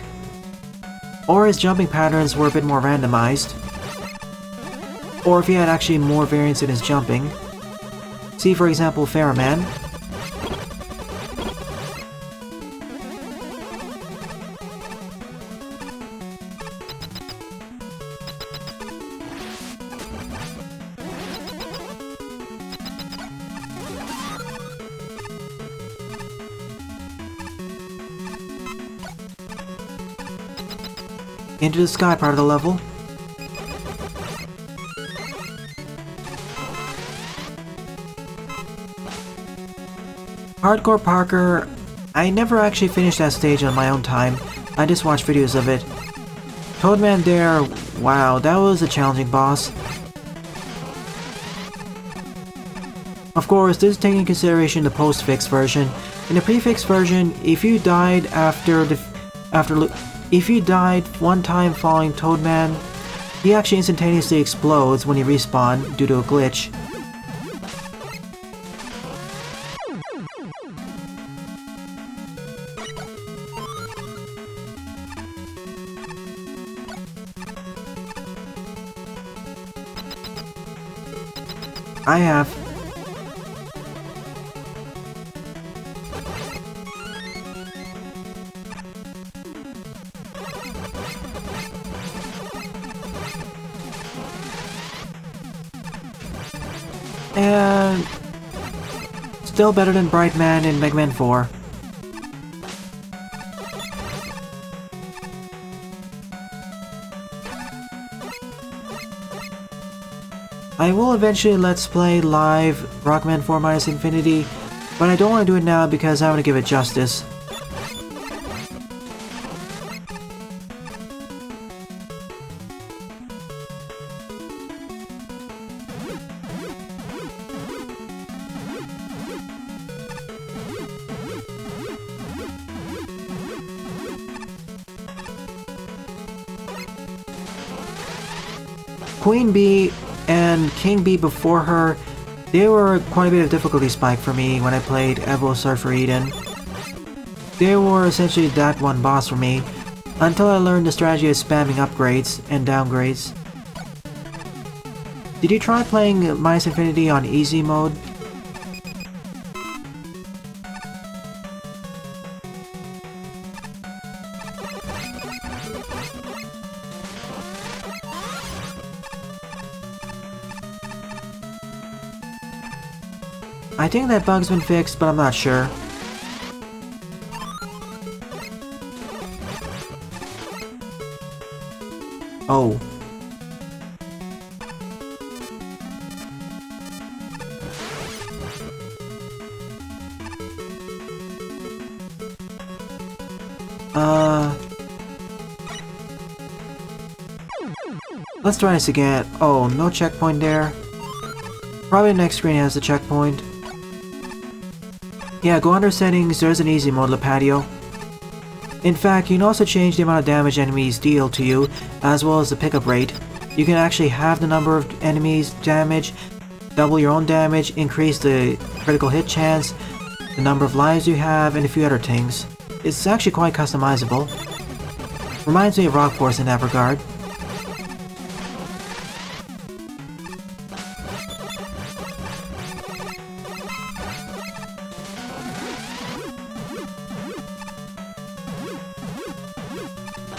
or his jumping patterns were a bit more randomized, or if he had actually more variance in his jumping. See for example Pharaohman. Into the sky part of the level. Hardcore Parker, I never actually finished that stage on my own time. I just watched videos of it. Toadman there, wow, that was a challenging boss. Of course, this is taking into consideration the post-fix version. In the pre-fix version, if you died if you died one time following Toadman, he actually instantaneously explodes when you respawn due to a glitch. I have. And still better than Brightman in Mega Man 4. I will eventually let's play live Rockman 4 minus Infinity, but I don't want to do it now because I want to give it justice. Queen Bee and King Bee before her, they were quite a bit of difficulty spike for me when I played Evo Surfer Eden. They were essentially that one boss for me, until I learned the strategy of spamming upgrades and downgrades. Did you try playing Minus Infinity on easy mode? I think that bug's been fixed, but I'm not sure. Oh. Let's try this again. Oh, no checkpoint there. Probably the next screen has the checkpoint. Yeah, go under settings, there's an easy mode, Lipatio. In fact, you can also change the amount of damage enemies deal to you, as well as the pickup rate. You can actually have the number of enemies damage, double your own damage, increase the critical hit chance, the number of lives you have, and a few other things. It's actually quite customizable. Reminds me of Rock Force in that regard.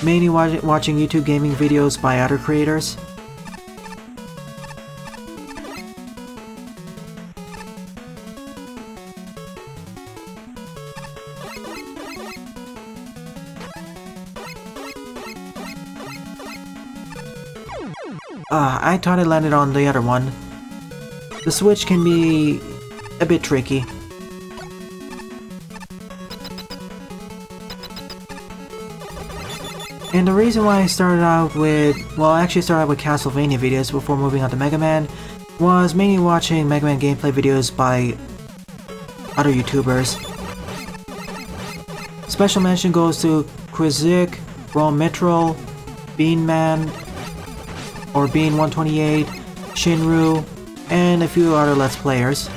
Mainly watching YouTube gaming videos by other creators. I thought I landed on the other one. The switch can be a bit tricky. And the reason why I started out with, well, I actually started out with Castlevania videos before moving on to Mega Man, was mainly watching Mega Man gameplay videos by other YouTubers. Special mention goes to Quizik, Rom Mitral, Beanman, or Bean128, Shinru, and a few other Let's Players.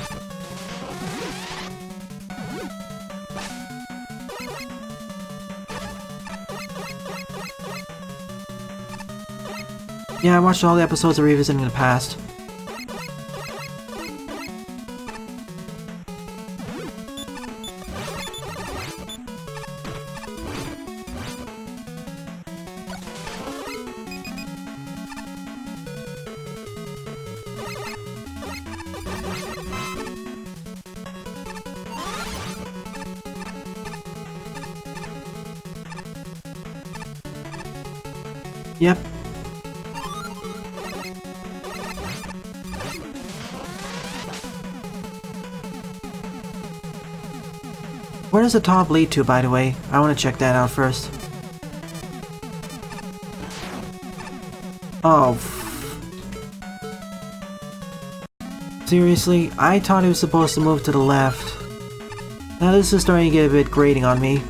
Yeah, I watched all the episodes of Revisiting in the past. Yep. Where does the top lead to, by the way? I want to check that out first. Oh. Seriously? I thought it was supposed to move to the left. Now this is starting to get a bit grating on me.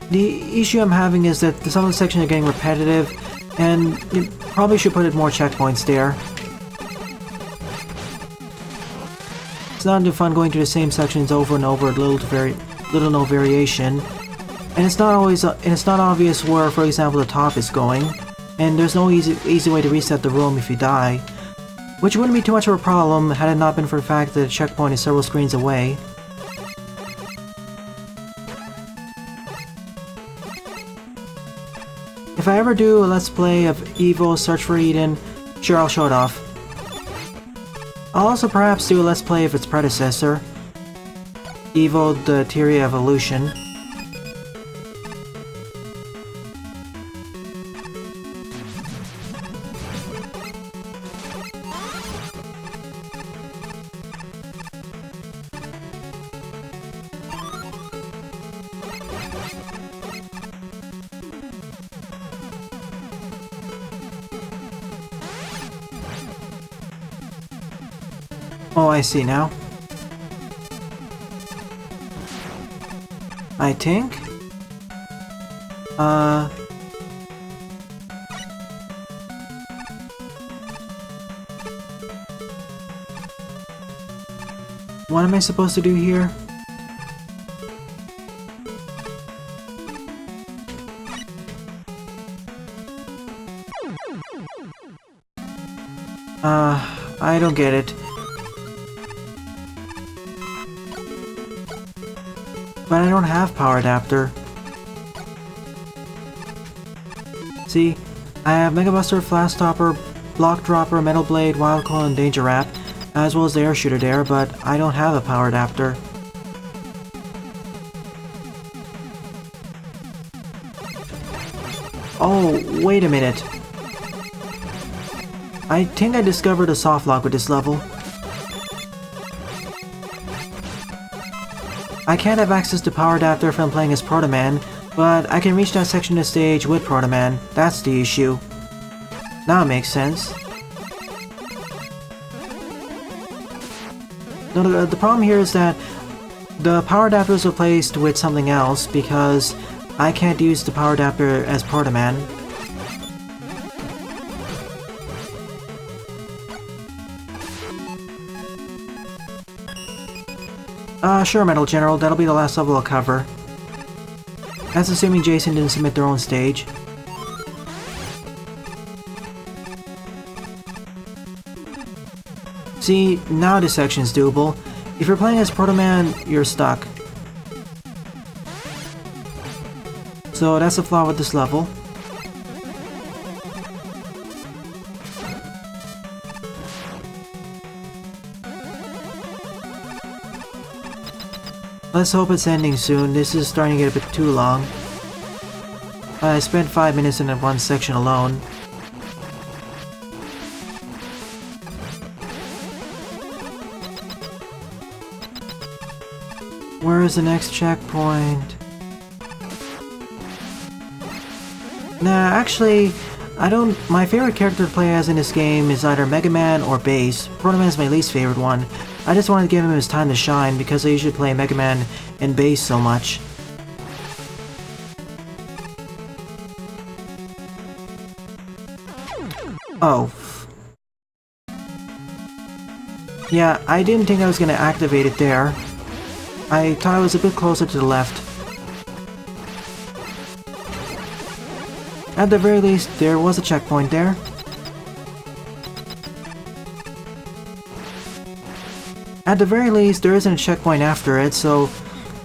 The issue I'm having is that some of the sections are getting repetitive, and you probably should put more checkpoints there. It's not too fun going through the same sections over and over, little no variation, and it's not obvious where, for example, the top is going, and there's no easy way to reset the room if you die, which wouldn't be too much of a problem had it not been for the fact that the checkpoint is several screens away. If I ever do a Let's Play of Evo Search for Eden, sure, I'll show it off. I'll also perhaps do a Let's Play of its predecessor, Evo the Theory of Evolution. Oh, I see now. I think? What am I supposed to do here? I don't get it. But I don't have power adapter. See, I have Mega Buster, Flash Stopper, Block Dropper, Metal Blade, Wild Claw, and Danger Wrap, as well as the Air Shooter there, but I don't have a power adapter. Oh, wait a minute. I think I discovered a soft lock with this level. I can't have access to power adapter if I'm playing as Proto Man, but I can reach that section of the stage with Proto Man. That's the issue. Now it makes sense. No, the problem here is that the power adapter is replaced with something else because I can't use the power adapter as Proto Man. Sure, Metal General, that'll be the last level I'll cover. That's assuming Jason didn't submit their own stage. See, now this section's doable. If you're playing as Proto Man, you're stuck. So that's a flaw with this level. Let's hope it's ending soon. This is starting to get a bit too long. I spent 5 minutes in that one section alone. Where is the next checkpoint? Nah, actually, my favorite character to play as in this game is either Mega Man or Bass. Proto Man is my least favorite one. I just wanted to give him his time to shine because I usually play Mega Man and Bass so much. Oh. Yeah, I didn't think I was going to activate it there. I thought I was a bit closer to the left. At the very least, there was a checkpoint there. At the very least, there isn't a checkpoint after it, so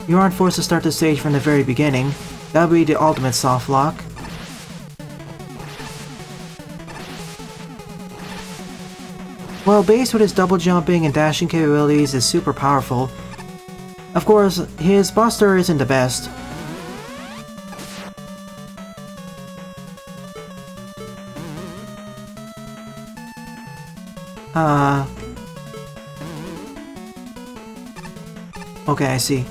you aren't forced to start the stage from the very beginning. That would be the ultimate soft lock. Well, Bass with his double jumping and dashing capabilities is super powerful. Of course, his buster isn't the best. Okay, I see.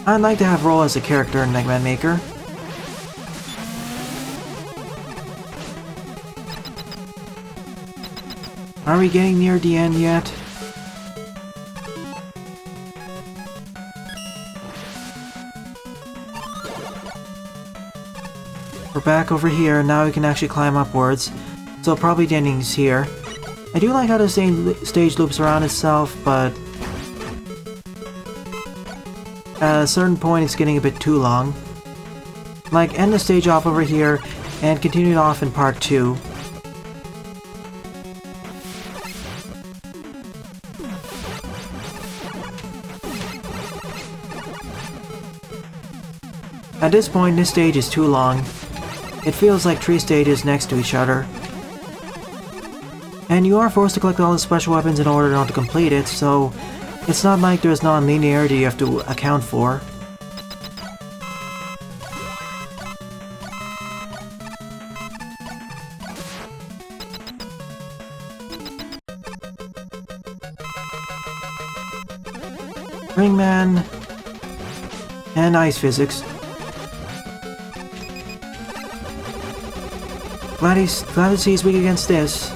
I'd like to have Roll as a character in Mega Man Maker. Are we getting near the end yet? We're back over here, now we can actually climb upwards. So probably the ending's here. I do like how the stage loops around itself, but at a certain point it's getting a bit too long. Like, end the stage off over here and continue it off in part 2. At this point, this stage is too long. It feels like 3 stages next to each other. And you are forced to collect all the special weapons in order not to complete it, so it's not like there's non-linearity you have to account for. Ringman and ice physics. Glad to see he's weak against this.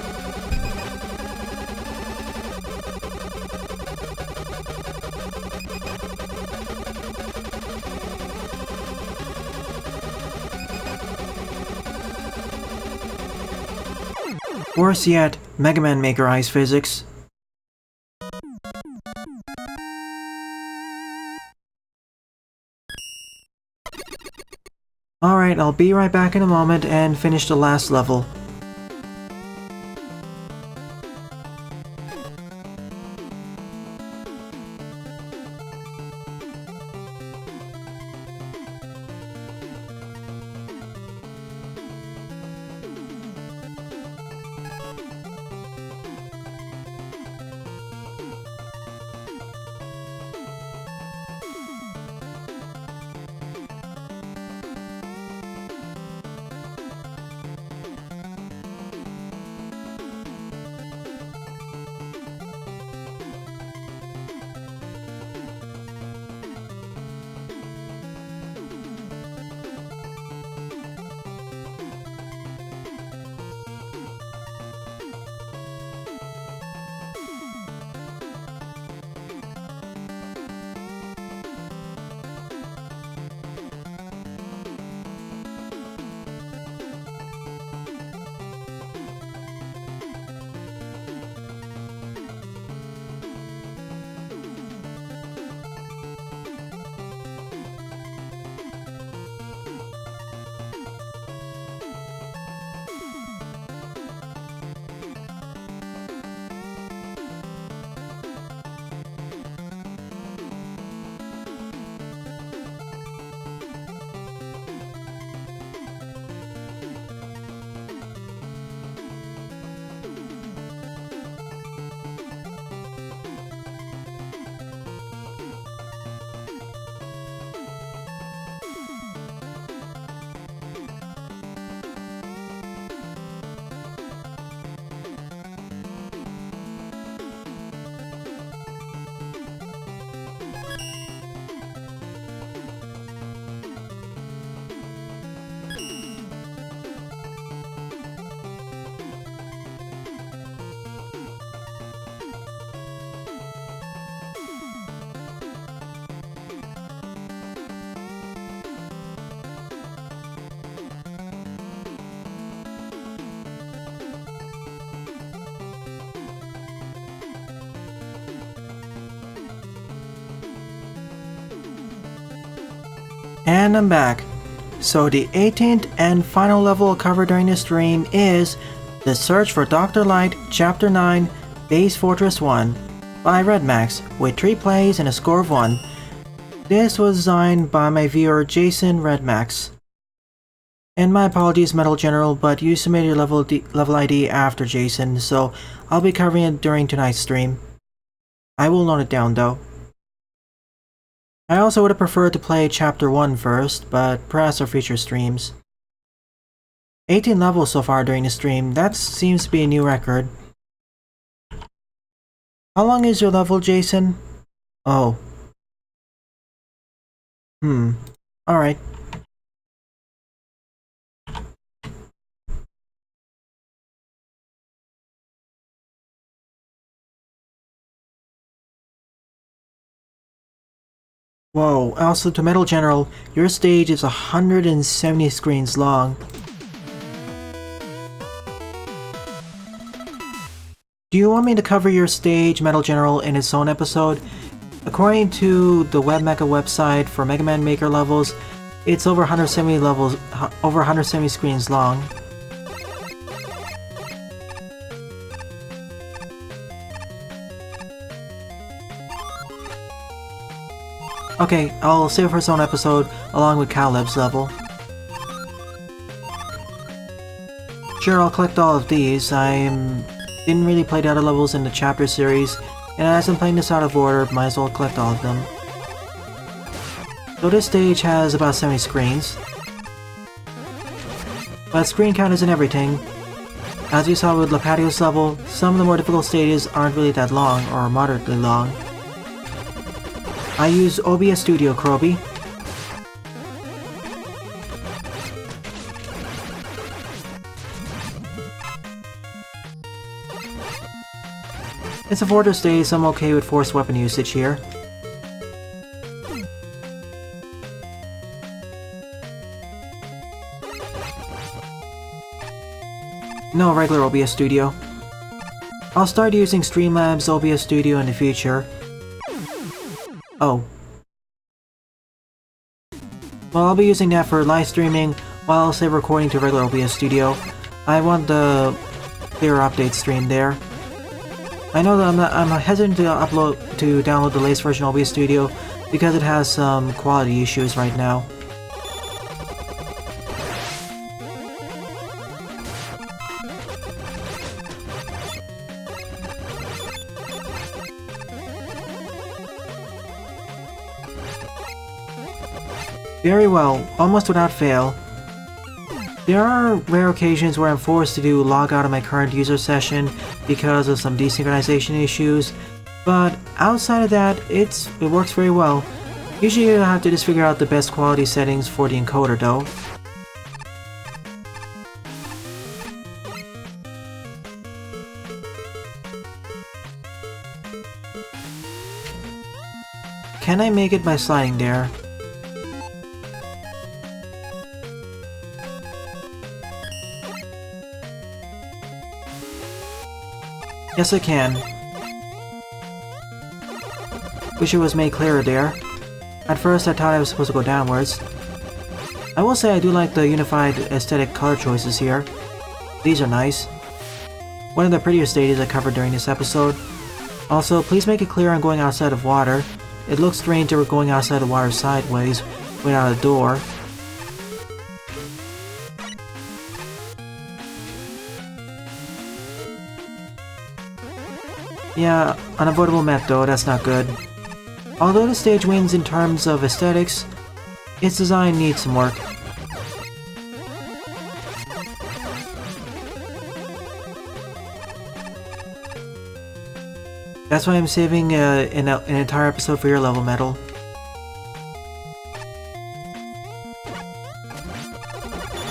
Worse yet, Mega Man Maker ice physics. Alright, I'll be right back in a moment and finish the last level. And I'm back. So the 18th and final level I'll cover during this stream is The Search for Dr. Light Chapter 9 Base Fortress 1 by RedMax with 3 plays and a score of 1. This was designed by my viewer Jason RedMax. And my apologies Metal General, but you submitted your level ID after Jason, so I'll be covering it during tonight's stream. I will note it down though. I also would have preferred to play Chapter 1 first, but perhaps for future streams. 18 levels so far during the stream, that seems to be a new record. How long is your level, Jason? Oh. Alright. Whoa, also to Metal General, your stage is 170 screens long. Do you want me to cover your stage, Metal General, in its own episode? According to the WebMecha website for Mega Man Maker levels, it's over 170 screens long. Okay, I'll save it for its own episode, along with Caleb's level. Sure, I'll collect all of these. Didn't really play the other levels in the chapter series, and as I'm playing this out of order, might as well collect all of them. So this stage has about 70 screens. But screen count isn't everything. As you saw with Lipatio's level, some of the more difficult stages aren't really that long, or moderately long. I use OBS Studio, Croby. It's a Fortress stage, so I'm okay with forced weapon usage here. No regular OBS Studio. I'll start using Streamlabs OBS Studio in the future. Oh. Well, I'll be using that for live streaming while I'll save recording to regular OBS Studio. I want the clear update stream there. I know that I'm hesitant to download the latest version of OBS Studio because it has some quality issues right now. Very well, almost without fail. There are rare occasions where I'm forced to log out of my current user session because of some desynchronization issues, but outside of that, it works very well. Usually you have to just figure out the best quality settings for the encoder though. Can I make it by sliding there? Yes, I can. Wish it was made clearer there. At first I thought I was supposed to go downwards. I will say I do like the unified aesthetic color choices here. These are nice. One of the prettier stages I covered during this episode. Also, please make it clear I'm going outside of water. It looks strange that we're going outside the water sideways, without a door. Yeah, unavoidable met though, that's not good. Although the stage wins in terms of aesthetics, its design needs some work. That's why I'm saving an entire episode for your level, Metal.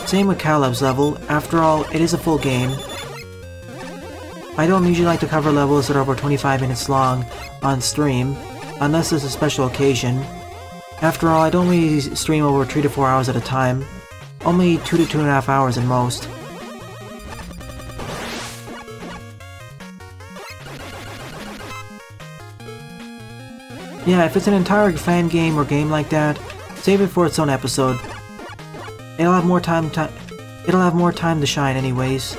Same with Caleb's level, after all, it is a full game. I don't usually like to cover levels that are over 25 minutes long on stream, unless it's a special occasion. After all, I don't really stream over 3 to 4 hours at a time, only 2 to 2.5 hours at most. Yeah, if it's an entire fan game or game like that, Save it for its own episode. It'll have more time to shine anyways.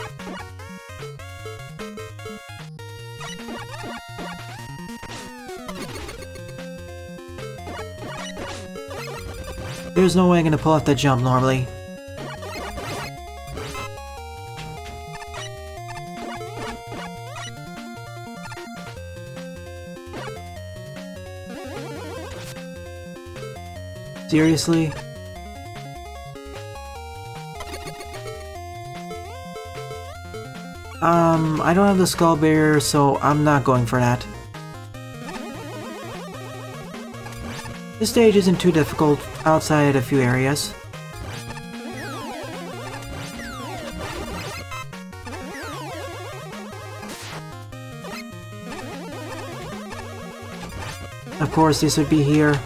There's no way I'm gonna pull off that jump normally. Seriously? I don't have the skull barrier, so I'm not going for that. This stage isn't too difficult outside a few areas. Of course, this would be here.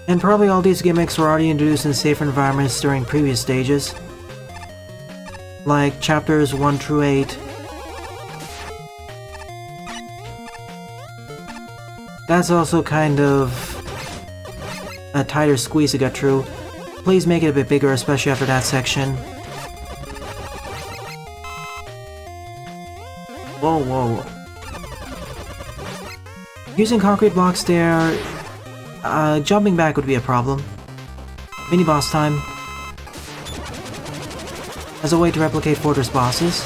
And probably all these gimmicks were already introduced in safer environments during previous stages, like chapters 1 through 8. That's also kind of a tighter squeeze to get through. Please make it a bit bigger, especially after that section. Whoa, whoa. Using concrete blocks there, jumping back would be a problem. Mini boss time. As a way to replicate Fortress bosses.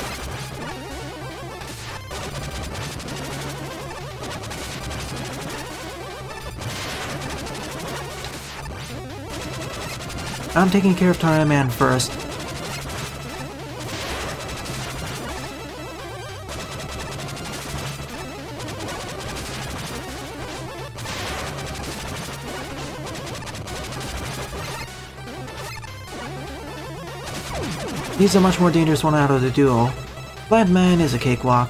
I'm taking care of Tornado Man first. He's a much more dangerous one out of the duo. Flatman is a cakewalk.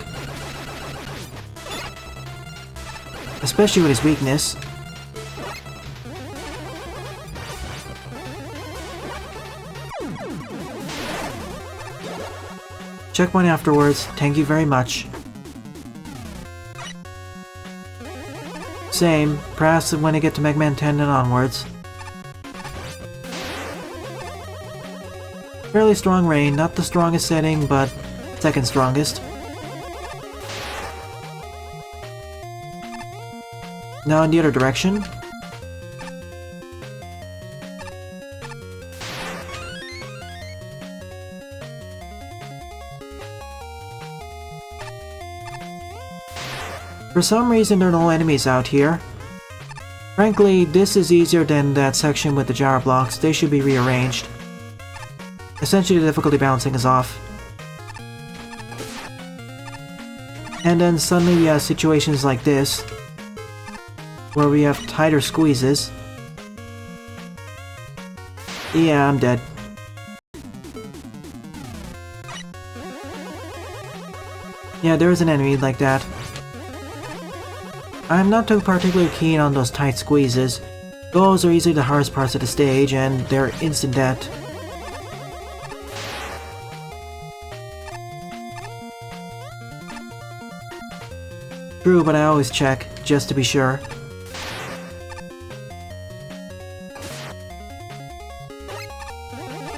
Especially with his weakness. Checkpoint afterwards, thank you very much. Same, perhaps when I get to Mega Man 10 and onwards. Fairly strong rain, not the strongest setting, but second strongest. Now in the other direction. For some reason there are no enemies out here. Frankly, this is easier than that section with the gyro blocks. They should be rearranged. Essentially the difficulty balancing is off. And then suddenly we have situations like this, where we have tighter squeezes. Yeah, I'm dead. Yeah, there is an enemy like that. I'm not too particularly keen on those tight squeezes. Those are easily the hardest parts of the stage, and they're instant death. True, but I always check, just to be sure.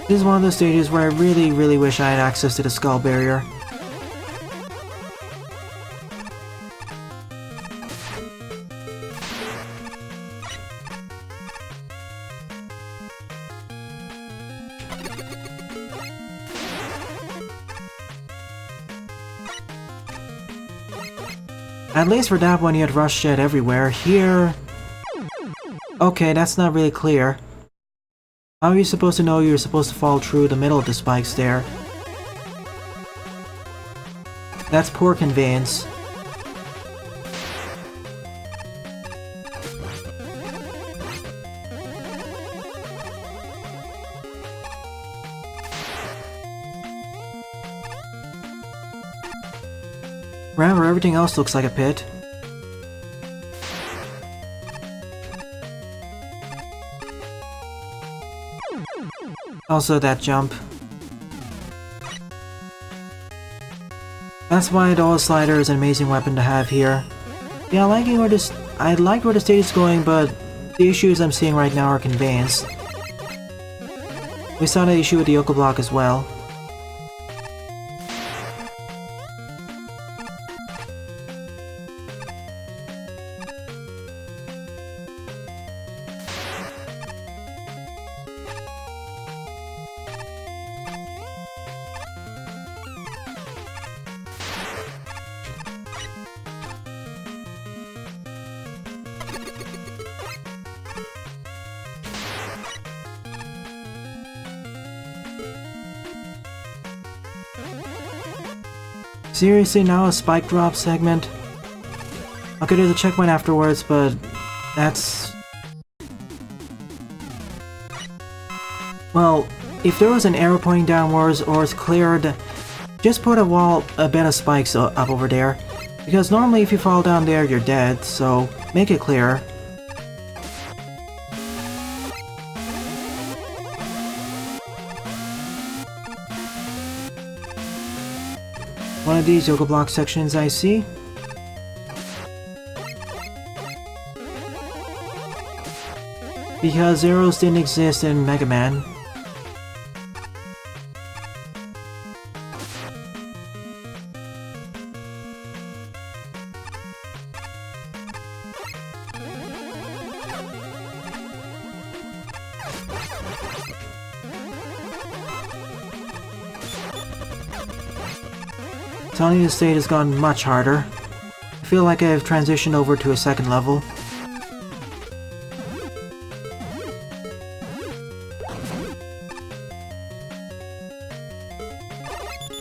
This is one of those stages where I really wish I had access to the skull barrier. At least for that one you had rush shed everywhere. Here... Okay, that's not really clear. How are you supposed to know you're supposed to fall through the middle of the spikes there? That's poor conveyance. Remember, everything else looks like a pit. Also that jump. That's why the Dois slider is an amazing weapon to have here. Yeah, liking where this I like where the stage is going, but the issues I'm seeing right now are conveyance. We saw the issue with the Yoko block as well. Seriously, now a spike drop segment? Okay, there's a checkpoint afterwards, but that's... Well, if there was an arrow pointing downwards or it's cleared, just put a bed of spikes up over there. Because normally if you fall down there, you're dead, so make it clear. One of these yoga block sections I see. Because arrows didn't exist in Mega Man. Telling you the stage has gone much harder. I feel like I've transitioned over to a second level.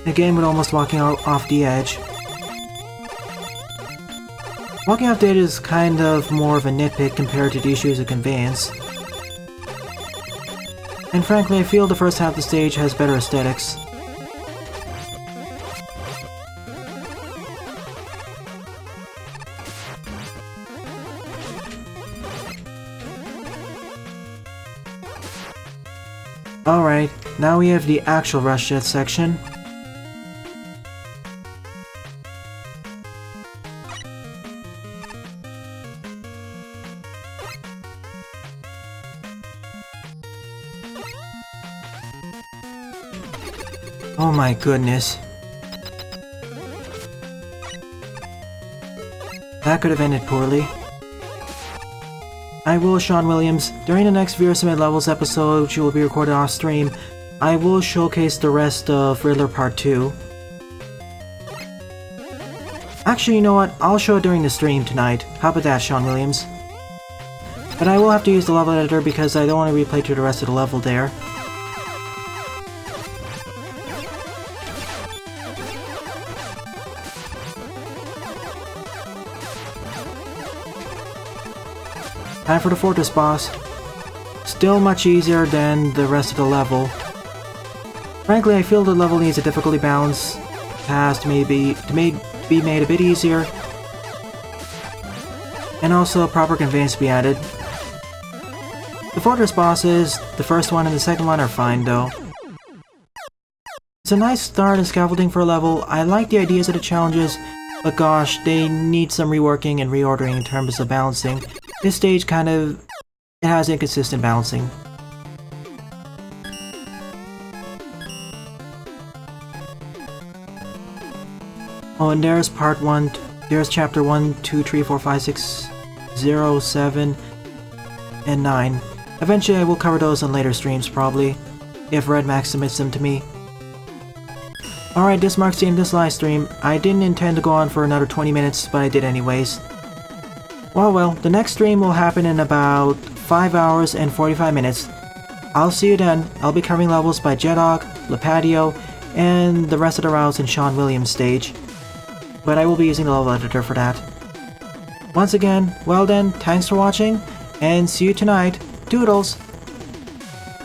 Again with almost walking off the edge. Walking off the edge is kind of more of a nitpick compared to the issues of conveyance. And frankly, I feel the first half of the stage has better aesthetics. Alright, now we have the actual rush jet section. Oh my goodness. That could have ended poorly. I will, Sean Williams. During the next Viewer Submit Levels episode, which will be recorded off stream, I will showcase the rest of Riddler Part 2. Actually, you know what? I'll show it during the stream tonight. How about that, Sean Williams? But I will have to use the level editor because I don't want to replay through the rest of the level there. Time for the Fortress boss. Still much easier than the rest of the level. Frankly, I feel the level needs a difficulty balance pass to maybe be made a bit easier. And also a proper conveyance to be added. The Fortress bosses, the first one and the second one are fine though. It's a nice start and scaffolding for a level. I like the ideas of the challenges, but gosh, they need some reworking and reordering in terms of balancing. This stage it has inconsistent balancing. Oh, and there's part 1, there's chapter 1, 2, 3, 4, 5, 6, 0, 7, and 9. Eventually I will cover those on later streams probably, if RedMax submits them to me. Alright, this marks the end of this live stream. I didn't intend to go on for another 20 minutes, but I did anyways. Well, the next stream will happen in about 5 hours and 45 minutes. I'll see you then. I'll be covering levels by Jedog, Lipatio, and the rest of the routes in Sean Williams' stage. But I will be using the level editor for that. Once again, well then, thanks for watching, and see you tonight. Doodles!